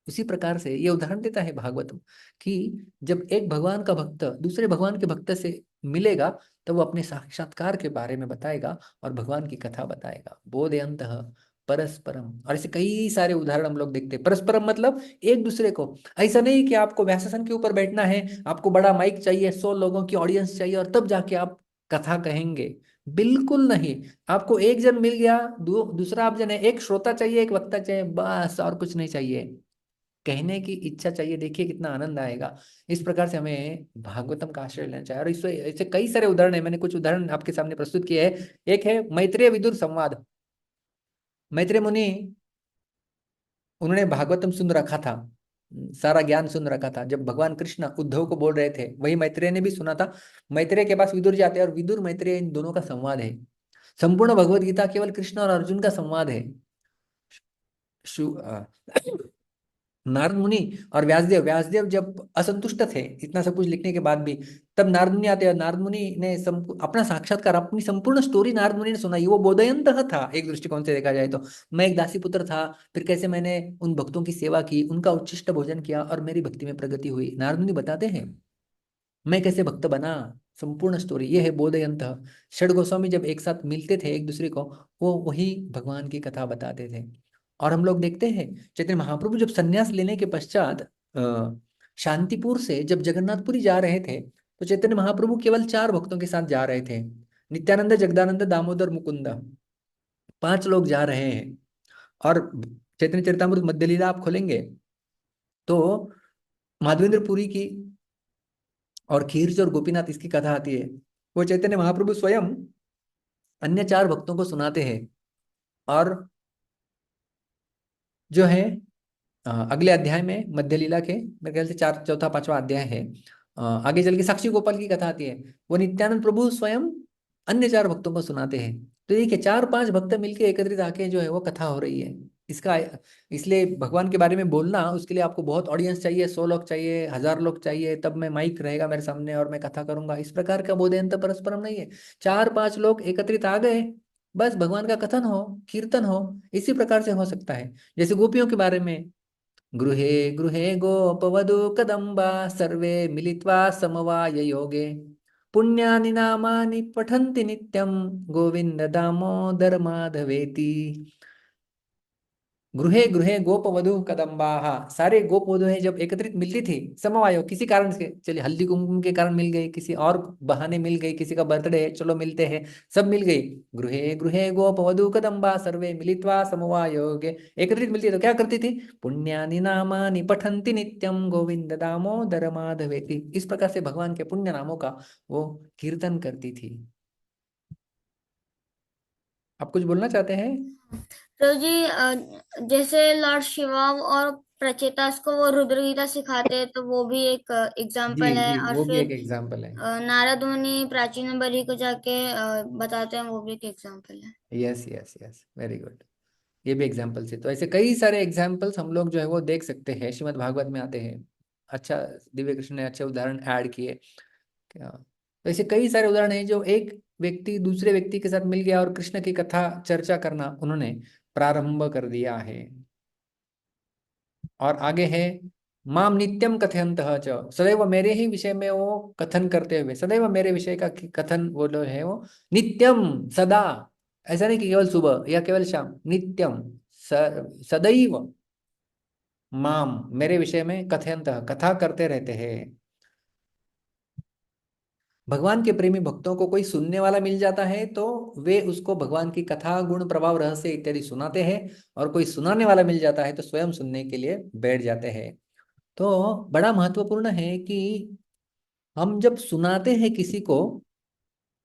S1: उसी प्रकार से ये उदाहरण देता है भागवतम कि जब एक भगवान का भक्त दूसरे भगवान के भक्त से मिलेगा तो वो अपने साक्षात्कार के बारे में बताएगा और भगवान की कथा बताएगा। बोधयंतः परस्परम, और ऐसे कई सारे उदाहरण हम लोग देखते हैं। परस्परम मतलब एक दूसरे को, ऐसा नहीं कि आपको व्यासासन के ऊपर बैठना है, आपको बड़ा माइक चाहिए, 100 लोगों की ऑडियंस चाहिए और तब जाके आप कथा कहेंगे, बिल्कुल नहीं। आपको एक जन मिल गया, दूसरा आप जन है, एक श्रोता चाहिए, एक वक्ता चाहिए, बस, और कुछ नहीं चाहिए, कहने की इच्छा चाहिए। देखिए कितना आनंद आएगा। इस प्रकार से हमें भागवतम का आश्रय लेना चाहिए। और इससे ऐसे कई सारे उदाहरण है, मैंने कुछ उदाहरण आपके सामने प्रस्तुत किए हैं। एक है मैत्रेय विदुर संवाद। मैत्रेय मुनि, उन्होंने भागवतम सुन रखा था, सारा ज्ञान सुन रखा था। जब भगवान कृष्ण उद्धव को बोल रहे थे वही मैत्रेय ने भी सुना था। मैत्रेय के पास विदुर जाते हैं और विदुर मैत्रेय इन दोनों का संवाद है। संपूर्ण भगवत गीता केवल कृष्ण और अर्जुन का संवाद है। नारद मुनि और व्यासदेव, व्यासदेव जब असंतुष्ट थे इतना सब कुछ लिखने के बाद भी, तब नारद मुनि आते हैं। नारद मुनि ने अपना साक्षात्कार, अपनी संपूर्ण स्टोरी नारद मुनि ने सुनाई। वो बोधयंत था एक दृष्टिकोण से देखा जाए तो। मैं एक दासी पुत्र था, फिर कैसे मैंने उन भक्तों की सेवा की, उनका उच्छिष्ट भोजन किया और मेरी भक्ति में प्रगति हुई। नारद मुनि बताते हैं मैं कैसे भक्त बना, संपूर्ण स्टोरी ये है बोधयंत। षड गोस्वामी जब एक साथ मिलते थे एक दूसरे को, वो वही भगवान की कथा बताते थे। और हम लोग देखते हैं चैतन्य महाप्रभु जब संन्यास लेने के पश्चात शांतिपुर से जब जगन्नाथपुरी जा रहे थे, तो चैतन्य महाप्रभु केवल 4 भक्तों के साथ जा रहे थे। नित्यानंद, जगदानंद, दामोदर, मुकुंद, 5 लोग जा रहे हैं। और चैतन्य चरितामृत मध्य लीला आप खोलेंगे तो माधवेंद्र पुरी की और खीरज और गोपीनाथ इसकी कथा आती है। वो चैतन्य महाप्रभु स्वयं अन्य 4 भक्तों को सुनाते हैं। और जो है अगले अध्याय में मध्य लीला के मेरे ख्याल से चौथा 5वां अध्याय है, आगे चल के साक्षी गोपाल की कथा आती है। वो नित्यानंद प्रभु स्वयं अन्य 4 भक्तों को सुनाते हैं। तो देखिए 4-5 भक्त मिलके एकत्रित आके जो है वो कथा हो रही है। इसका इसलिए भगवान के बारे में बोलना, उसके लिए आपको बहुत ऑडियंस चाहिए, 100 लोग चाहिए, 1000 लोग चाहिए, तब मैं माइक रहेगा मेरे सामने और मैं कथा करूंगा। इस प्रकार का बोधयंत परस्परम नहीं है। 4-5 लोग एकत्रित आ गए, बस भगवान का कथन हो, कीर्तन हो, इसी प्रकार से हो सकता है। जैसे गोपियों के बारे में गृहे गृहे गोपवधू कदम्बा सर्वे मिलित्वा समवाय योगे पुण्यानि नामानि पठन्ति नित्यं गोविंद दामोदर माधवेति। गृहे गृहे गोपवधू कदम्बाः, सारे गोपवधुएं जब एकत्रित मिलती थी, समवायो किसी कारण से, चलिए हल्दी कुमकुम के कारण मिल गई, किसी और बहाने मिल गई, किसी का बर्थडे है चलो मिलते हैं, सब मिल गई। गृहे गृहे गोपवधू कदम्बा सर्वे मिलित्वा समवायोगे, एकत्रित मिलती तो क्या करती थी? पुण्यानि नामानि पठन्ति नित्यं गोविंद दामोदर माधवेति। इस प्रकार से भगवान के पुण्य नामों का वो कीर्तन करती थी। आप कुछ बोलना चाहते हैं?
S3: तो जी जैसे लॉर्ड शिवा और प्रचेतास को वो रुद्र गीता सिखाते हैं, तो वो भी एक
S1: जी
S3: एग्जाम्पल है।
S1: जी,
S3: और
S1: वो भी
S3: फिर
S1: एक एग्जाम्पल है।
S3: नारद मुनि प्राचीन बलि को जाके बताते हैं, वो भी एक एग्जाम्पल है।
S1: Yes yes yes, very good. ये भी एग्जाम्पल्स है। तो ऐसे कई सारे एग्जाम्पल्स हम लोग जो है वो देख सकते हैं, श्रीमद् भागवत में आते हैं। अच्छा, दिव्य कृष्ण ने अच्छे उदाहरण ऐड किए क्या। तो ऐसे कई सारे उदाहरण हैं जो एक व्यक्ति दूसरे व्यक्ति के साथ मिल गया और कृष्ण की कथा चर्चा करना उन्होंने प्रारंभ कर दिया है। और आगे है माम नित्यम कथयन्तः च, सदैव मेरे ही विषय में वो कथन करते हुए, सदैव मेरे विषय का कथन वो जो है वो नित्यम, सदा, ऐसा नहीं कि केवल सुबह या केवल शाम, नित्यम, सदैव माम, मेरे विषय में कथयन्तः, कथा करते रहते हैं। भगवान के प्रेमी भक्तों को कोई सुनने वाला मिल जाता है तो वे उसको भगवान की कथा, गुण, प्रभाव, रहस्य इत्यादि सुनाते हैं, और कोई सुनाने वाला मिल जाता है तो स्वयं सुनने के लिए बैठ जाते हैं। तो बड़ा महत्वपूर्ण है कि हम जब सुनाते हैं किसी को,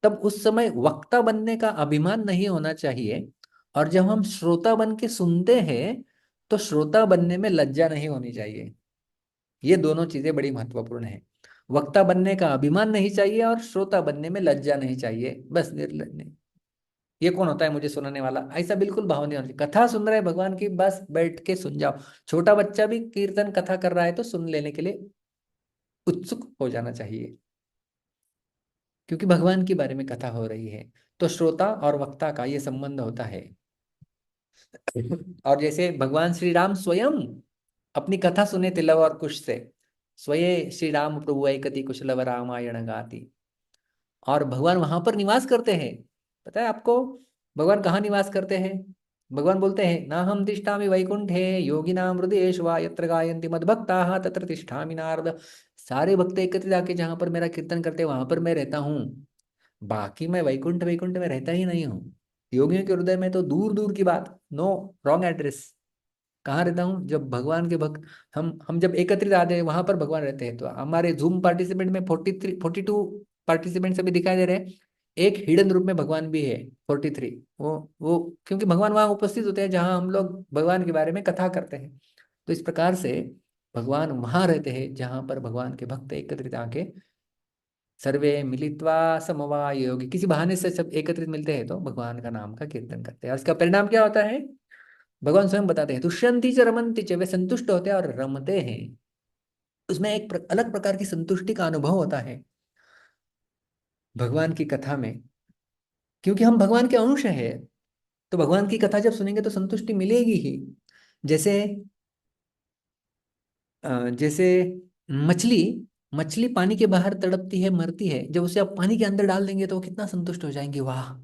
S1: तब उस समय वक्ता बनने का अभिमान नहीं होना चाहिए, और जब हम श्रोता बन के सुनते हैं तो श्रोता बनने में लज्जा नहीं होनी चाहिए। ये दोनों चीजें बड़ी महत्वपूर्ण है। वक्ता बनने का अभिमान नहीं चाहिए और श्रोता बनने में लज्जा नहीं चाहिए। बस ये कौन होता है मुझे सुनाने वाला, ऐसा बिल्कुल भाव नहीं होना चाहिए। कथा सुन रहे हैं भगवान की, बस बैठ के सुन जाओ। छोटा बच्चा भी कीर्तन कथा कर रहा है तो सुन लेने के लिए उत्सुक हो जाना चाहिए, क्योंकि भगवान के बारे में कथा हो रही है। तो श्रोता और वक्ता का ये संबंध होता है। और जैसे भगवान श्री राम स्वयं अपनी कथा सुने थे लव और कुश से, स्वये श्री राम प्रभु ऐकति कुशलव रामायण गाति, और भगवान वहां पर निवास करते हैं। पता है आपको भगवान कहाँ निवास करते हैं? भगवान बोलते हैं ना हम तिष्ठामि वैकुंठे योगिनाम हृदयेष वा यत्र गायन्ति मद्भक्ताः तत्र तिष्ठामि नारद। सारे भक्त एकत्रित आके जहां पर मेरा कीर्तन करते हैं वहां पर मैं रहता हूँ, बाकी मैं वैकुंठ वैकुंठ में रहता ही नहीं हूँ। योगियों के हृदय में तो दूर दूर की बात, नो रॉन्ग एड्रेस। कहाँ रहता हूँ? जब भगवान के भक्त हम जब एकत्रित आते हैं वहां पर भगवान रहते हैं। तो हमारे जूम पार्टिसिपेंट में 42 पार्टिसिपेंट्स अभी दिखाई दे रहे हैं। एक हिडन रूप में भगवान भी है 43। वो क्योंकि भगवान वहां उपस्थित होते हैं जहां हम लोग भगवान के बारे में कथा करते हैं। तो इस प्रकार से भगवान वहां रहते हैं जहां पर भगवान के भक्त एकत्रित आके सर्वे मिलित्वा समवाय योगी, किसी बहाने से सब एकत्रित मिलते हैं तो भगवान का नाम का कीर्तन करते हैं। और इसका परिणाम क्या होता है? भगवान स्वयं बताते हैं, तुष्यंती च रमन्ति च, वे संतुष्ट होते हैं और रमते हैं। उसमें एक अलग प्रकार की संतुष्टि का अनुभव होता है भगवान की कथा में, क्योंकि हम भगवान के अंश हैं। तो भगवान की कथा जब सुनेंगे तो संतुष्टि मिलेगी ही। जैसे जैसे मछली मछली पानी के बाहर तड़पती है, मरती है, जब उसे आप पानी के अंदर डाल देंगे तो वो कितना संतुष्ट हो जाएंगे, वाह।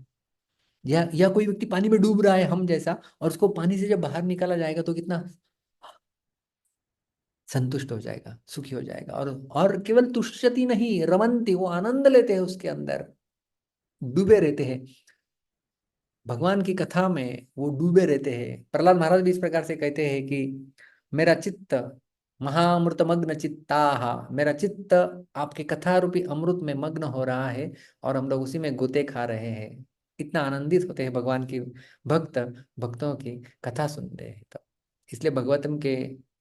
S1: या कोई व्यक्ति पानी में डूब रहा है हम जैसा, और उसको पानी से जब बाहर निकाला जाएगा तो कितना संतुष्ट हो जाएगा, सुखी हो जाएगा। और केवल तुष्यति नहीं, रमन्ति, वो आनंद लेते हैं, उसके अंदर डूबे रहते हैं। भगवान की कथा में वो डूबे रहते हैं। प्रहलाद महाराज भी इस प्रकार से कहते हैं कि मेरा चित्त महाअमृत मग्न चित्ताहा, मेरा चित्त आपके कथा रूपी अमृत में मग्न हो रहा है और हम लोग उसी में गोते खा रहे हैं। इतना आनंदित होते हैं भगवान की भक्तों की कथा सुनते हैं। तो इसलिए भगवतम के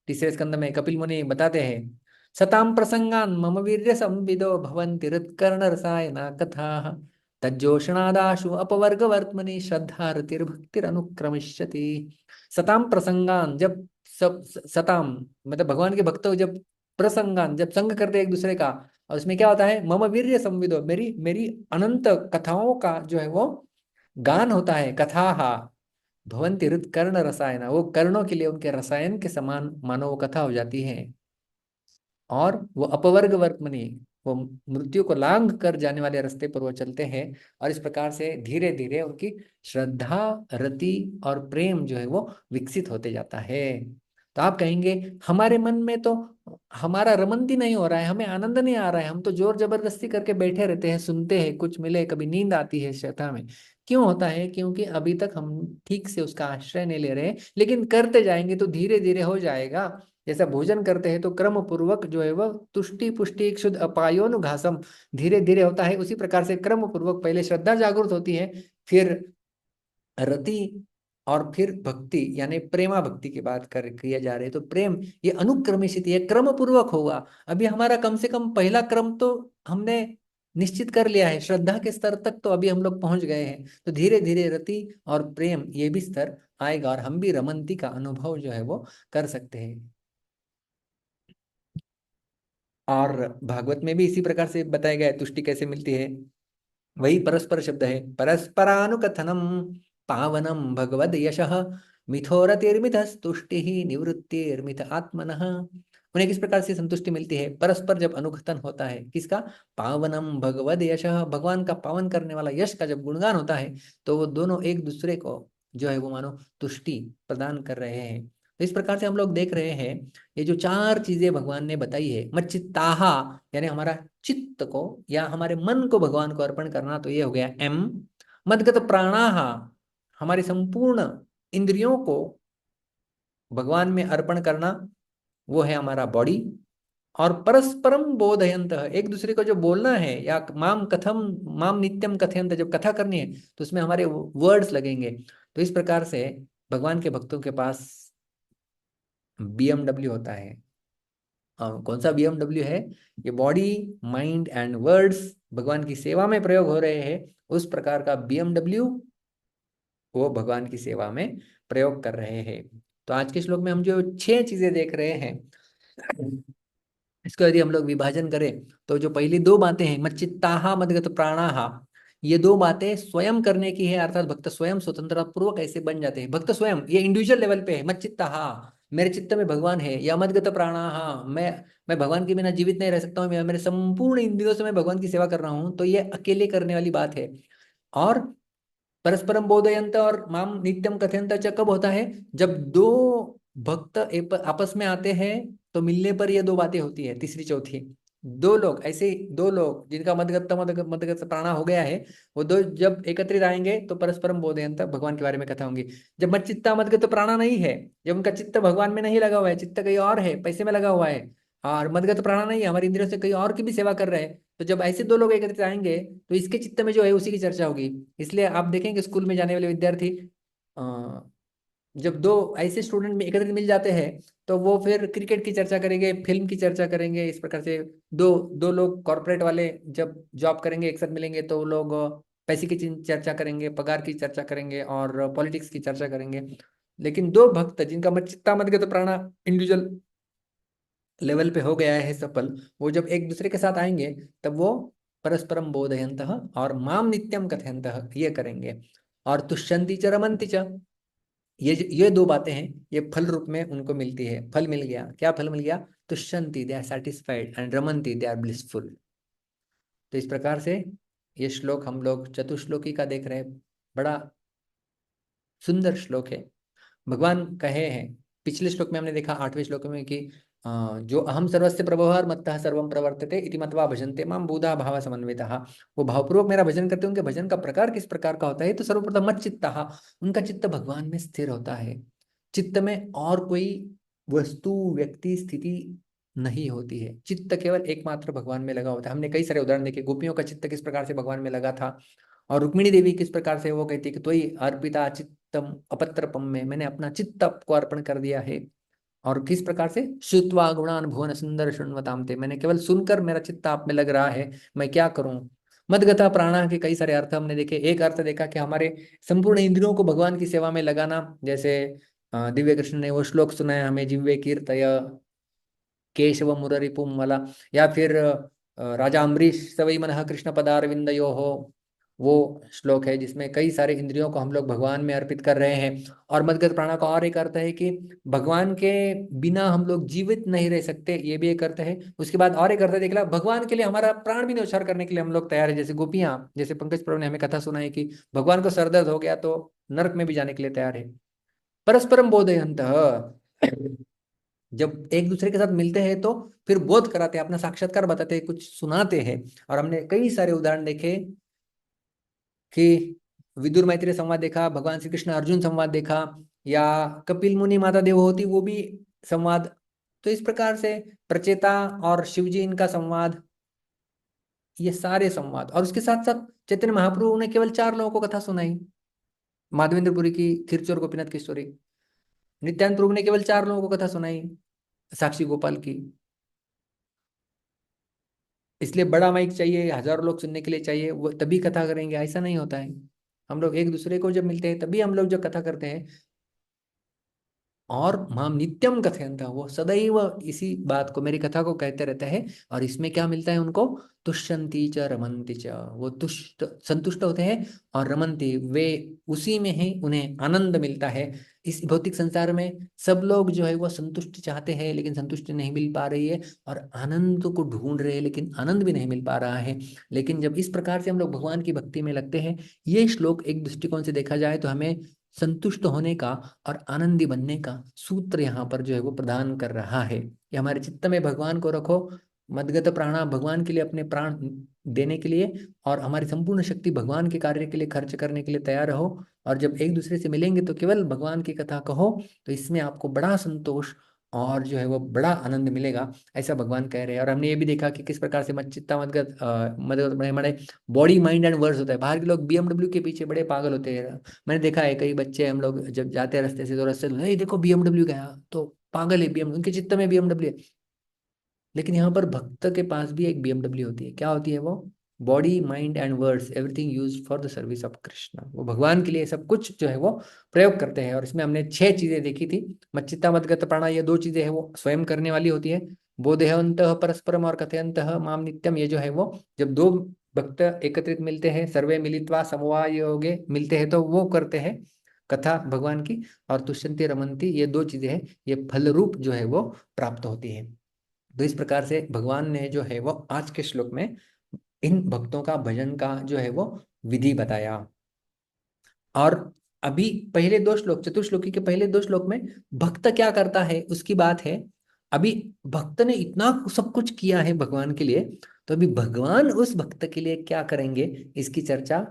S1: तीसरे स्कंद में कपिल मुनि बताते हैं, सताम प्रसंगान मम वीर्य संविदो भवन्ति हृत्कर्ण रसायना कथा तज्जोषणादाशु अपवर्गवर्त्मनि श्रद्धा रतिर्भक्तिरनुक्रमिष्यति। सताम प्रसंगान, जब सब सताम मतलब भगवान के भक्त जब प्रसंगान, जब संग करते एक दूसरे का, और उसमें क्या होता है? मम वीर्य संविदो, मेरी मेरी अनंत कथाओं का जो है वो गान होता है, कथा। भवंति हृत कर्ण रसायन, वो कर्णों के लिए उनके रसायन के समान मानो वो कथा हो जाती है। और वो अपवर्ग वर्तमनी, वो मृत्यु को लांघ कर जाने वाले रास्ते पर वो चलते हैं। और इस प्रकार से धीरे धीरे उनकी श्रद्धा, रति और प्रेम जो है वो विकसित होते जाता है। तो आप कहेंगे हमारे मन में तो हमारा रमंती नहीं हो रहा है, हमें आनंद नहीं आ रहा है, हम तो जोर जबरदस्ती करके बैठे रहते हैं, सुनते हैं, कुछ मिले कभी नींद आती है श्रद्धा में। क्यों होता है? क्योंकि अभी तक हम ठीक से उसका आश्रय नहीं ले रहे, लेकिन करते जाएंगे तो धीरे धीरे हो जाएगा। जैसा भोजन करते हैं तो क्रम पूर्वक जो है वह तुष्टि पुष्टि शुद्ध अपायोनुघासम धीरे धीरे होता है, उसी प्रकार से क्रम पूर्वक पहले श्रद्धा जागृत होती है, फिर रति, और फिर भक्ति यानी प्रेमा भक्ति की बात कर किया जा रहे है। तो प्रेम ये अनुक्रमित है, क्रम पूर्वक होगा। अभी हमारा कम से कम पहला क्रम तो हमने निश्चित कर लिया है, श्रद्धा के स्तर तक तो अभी हम लोग पहुंच गए हैं। तो धीरे धीरे रति और प्रेम ये भी स्तर आएगा और हम भी रमंती का अनुभव जो है वो कर सकते हैं। और भागवत में भी इसी प्रकार से बताया गया है तुष्टि कैसे मिलती है। वही परस्पर शब्द है, परस्परानुकथनम पावनम भगवद यशः मिथोरतिर्मित तुष्टि निवृत्तिर्मित आत्मनः। उन्हें किस प्रकार से संतुष्टि मिलती है? परस्पर जब अनुकथन होता है, किसका? पावनम भगवद यशः, भगवान का पावन करने वाला यश का जब गुणगान होता है, तो वो दोनों एक दूसरे को जो है वो मानो तुष्टि प्रदान कर रहे हैं। तो इस प्रकार से हम लोग देख रहे हैं ये जो चार चीजें भगवान ने बताई है, मच्चित्ताहा यानी हमारा चित्त को या हमारे मन को भगवान को अर्पण करना, तो ये हो गया एम। मदगत प्राणाहा, हमारे संपूर्ण इंद्रियों को भगवान में अर्पण करना, वो है हमारा बॉडी। और परस्परम बोधयंत, एक दूसरे को जो बोलना है, या माम कथम माम नित्यम कथयंत, जब कथा करनी है तो उसमें हमारे वर्ड्स लगेंगे। तो इस प्रकार से भगवान के भक्तों के पास BMW होता है। कौन सा BMW है? ये बॉडी, माइंड एंड वर्ड्स भगवान की सेवा में प्रयोग हो रहे हैं, उस प्रकार का BMW वो भगवान की सेवा में प्रयोग कर रहे हैं। तो आज के श्लोक में हम जो 6 चीजें देख रहे हैं, इसको यदि हम लोग विभाजन करें तो जो पहली 2 बातें हैं, मच्चित्ताहा मदगत प्राणाहा, ये 2 बातें स्वयं करने की है, अर्थात भक्त स्वयं स्वतंत्रता पूर्वक ऐसे बन जाते हैं। भक्त स्वयं ये इंडिविजुअल लेवल पे है, मच्चित्ताहा मेरे चित्त में भगवान है, या मदगत प्राणाहा मैं भगवान के बिना जीवित नहीं रह सकता हूँ, मैं मेरे संपूर्ण इंद्रियों से मैं भगवान की सेवा कर रहा हूँ, तो ये अकेले करने वाली बात है। और परस्परम बोधयंत और माम नित्यम कथयंत च कब होता है? जब 2 भक्त आपस में आते हैं, तो मिलने पर ये 2 बातें होती है। तीसरी चौथी 2 लोग, ऐसे 2 लोग जिनका मदगत मदगत प्राणा हो गया है, वो 2 जब एकत्रित आएंगे तो परस्परम बोधयंत भगवान के बारे में कथा होंगी। जब मच्चित्ता मदगत प्राणा नहीं है, जब उनका चित्त भगवान में नहीं लगा हुआ है, चित्त कहीं और है, पैसे में लगा हुआ है, और मदगत प्राणा नहीं है, हमारी इंद्रियों से कहीं और की भी सेवा कर रहे हैं, तो जब ऐसे 2 लोग एकत्रित आएंगे तो इसके चित्त में जो है उसी की चर्चा होगी। इसलिए आप देखेंगे स्कूल में जाने वाले विद्यार्थी, जब 2 ऐसे स्टूडेंट में एकत्रित मिल जाते हैं, तो वो फिर क्रिकेट की चर्चा करेंगे, फिल्म की चर्चा करेंगे। इस प्रकार से दो दो लोग कॉर्पोरेट वाले जब जॉब करेंगे, एक साथ मिलेंगे, तो वो लोग पैसे की चर्चा करेंगे, पगार की चर्चा करेंगे और पॉलिटिक्स की चर्चा करेंगे। लेकिन 2 भक्त जिनका मत चित्ता मत गत प्राणा इंडिविजुअल लेवल पे हो गया है सफल, वो जब एक दूसरे के साथ आएंगे तब वो परस्परम बोधयंतः और माम नित्यम कथयंतः ये करेंगे। और तुष्यंति च रमन्ति च, ये 2 बातें हैं, ये फल रूप में उनको मिलती है। फल मिल गया, क्या फल मिल गया? तुष्यंति दे आर सेटिस्फाइड एंड रमन्ति दे आर ब्लिसफुल। तो इस प्रकार से ये श्लोक हम लोग चतुश्लोकी का देख रहे हैं, बड़ा सुंदर श्लोक है। भगवान कहे हैं, पिछले श्लोक में हमने देखा 8वें श्लोक में कि जो अहम सर्वस्य प्रभुः मत्तः सर्वं प्रवर्तते इति मत्वा भजन्ते मां बुधा भाव समन्वितः, वो भावपूर्वक मेरा भजन करते हैं। उनके भजन का प्रकार किस प्रकार का होता है? तो सर्वप्रथम मच्चित्तः, उनका चित्त भगवान में स्थिर होता है। चित्त में और कोई वस्तु, व्यक्ति, स्थिति नहीं होती है। चित्त केवल एकमात्र भगवान में लगा होता है। हमने कई सारे उदाहरण देखे, गोपियों का चित्त किस प्रकार से भगवान में लगा था, और रुक्मिणी देवी किस प्रकार से वो कहती है कि तोई अर्पिता चित्तम अपत्रपम में, मैंने अपना चित्त आपको अर्पण कर दिया है। और किस प्रकार से? श्रुत्वा गुणान भुवन सुंदर शृण्वताम ते, मैंने केवल सुनकर मेरा चित्त आप में लग रहा है, मैं क्या करूं। मदगता प्राणा के कई सारे अर्थ हमने देखे। एक अर्थ देखा कि हमारे संपूर्ण इंद्रियों को भगवान की सेवा में लगाना, जैसे दिव्य कृष्ण ने वो श्लोक सुनाया हमें, जिह्वे कीर्तय केशव मुररिपुम वाला, या फिर राजा अम्बरीश सवै मनः कृष्ण पदारविंदयो हो, वो श्लोक है जिसमें कई सारे इंद्रियों को हम लोग भगवान में अर्पित कर रहे हैं। और मदगत प्राणा का और एक अर्थ है कि भगवान के बिना हम लोग जीवित नहीं रह सकते, ये भी एक अर्थ है। उसके बाद और एक अर्थ है, देख ला, भगवान के लिए हमारा प्राण भी न्यौछावर करने के लिए हम लोग तैयार है। जैसे गोपियां, जैसे पंकज प्रभु ने हमें कथा सुनाई कि भगवान को सरदर्द हो गया तो नरक में भी जाने के लिए तैयार है। परस्परम बोधयन्तः, जब एक दूसरे के साथ मिलते हैं तो फिर बोध कराते हैं, अपना साक्षात्कार बताते हैं, कुछ सुनाते हैं। और हमने कई सारे उदाहरण देखे कि विदुर मैत्रेय संवाद देखा, भगवान श्री कृष्ण अर्जुन संवाद देखा, या कपिल मुनि माता देवहूति वो भी संवाद। तो इस प्रकार से प्रचेता और शिवजी इनका संवाद, ये सारे संवाद। और उसके साथ साथ चैतन्य महाप्रभु ने केवल 4 लोगों को कथा सुनाई, माधवेंद्रपुरी की, खिरचोर गोपीनाथ की स्टोरी। नित्यानंद प्रभु ने केवल 4 लोगों को कथा सुनाई, साक्षी गोपाल की। इसलिए बड़ा माइक चाहिए, हजारों लोग सुनने के लिए चाहिए, वो तभी कथा करेंगे, ऐसा नहीं होता है। हम लोग एक दूसरे को जब मिलते हैं तभी हम लोग जो कथा करते हैं। और माम नित्यम कथयंत, वो सदैव इसी बात को, मेरी कथा को कहते रहते हैं। और इसमें क्या मिलता है उनको? तुष्यंती च रमंती च, वो तुष्ट संतुष्ट होते हैं और रमंती, वे उसी में ही उन्हें आनंद मिलता है। इस भौतिक संसार में सब लोग जो है वो संतुष्टि चाहते हैं, लेकिन संतुष्टि नहीं मिल पा रही है, और आनंद को ढूंढ रहे हैं, लेकिन आनंद भी नहीं मिल पा रहा है। लेकिन जब इस प्रकार से हम लोग भगवान की भक्ति में लगते हैं, ये श्लोक एक दृष्टिकोण से देखा जाए तो हमें संतुष्ट होने का और आनंदी बनने का सूत्र यहाँ पर जो है वो प्रदान कर रहा है कि हमारे चित्त में भगवान को रखो, मदगत प्राणा, भगवान के लिए अपने प्राण देने के लिए, और हमारी संपूर्ण शक्ति भगवान के कार्य के लिए खर्च करने के लिए तैयार रहो। और जब एक दूसरे से मिलेंगे तो केवल भगवान की कथा कहो, तो इसमें आपको बड़ा संतोष और जो है वो बड़ा आनंद मिलेगा, ऐसा भगवान कह रहे हैं। और हमने ये भी देखा कि किस प्रकार से मच्चित्ता मदगत मदगत हमारे बॉडी माइंड एंड वर्ड्स होता है। बाहर के लोग BMW के पीछे बड़े पागल होते हैं। मैंने देखा है कई बच्चे, हम लोग जब जाते हैं रास्ते से तो रास्ते में, देखो BMW गया तो पागल है, BMW, उनके चित्त में BMW है। लेकिन यहाँ पर भक्त के पास भी एक BMW होती है। क्या होती है वो? Body mind and words, everything use for the service of Krishna. वो भगवान के लिए सब कुछ जो है वो प्रयोग करते हैं। और इसमें हमने 6 चीजें देखी थी, मच्चित्ता मदगत प्राणा, ये 2 चीजें हैं वो स्वयं करने वाली होती है। बोधयन्तः परस्परम और कथयन्तः माम नित्यम, ये जो है वो जब 2 भक्त एकत्रित मिलते हैं, सर्वे मिलित्वा समवायोगे मिलते हैं, तो वो करते हैं कथा भगवान की। और तुष्यन्ति रमन्ति, ये 2 चीजें हैं, ये फल रूप जो है वो प्राप्त होती है। तो इस प्रकार से भगवान ने जो है वो आज के श्लोक में इन भक्तों का भजन का जो है वो विधि बताया। और अभी पहले 2 श्लोक, चतुश्लोकी के पहले 2 श्लोक में भक्त क्या करता है उसकी बात है। अभी भक्त ने इतना सब कुछ किया है भगवान के लिए, तो अभी भगवान उस भक्त के लिए क्या करेंगे, इसकी चर्चा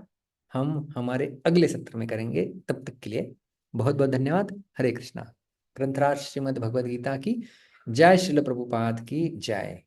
S1: हम हमारे अगले सत्र में करेंगे। तब तक के लिए बहुत बहुत धन्यवाद। हरे कृष्णा। ग्रंथराज श्रीमद् भगवद गीता की जय, श्रील प्रभुपाद की जय।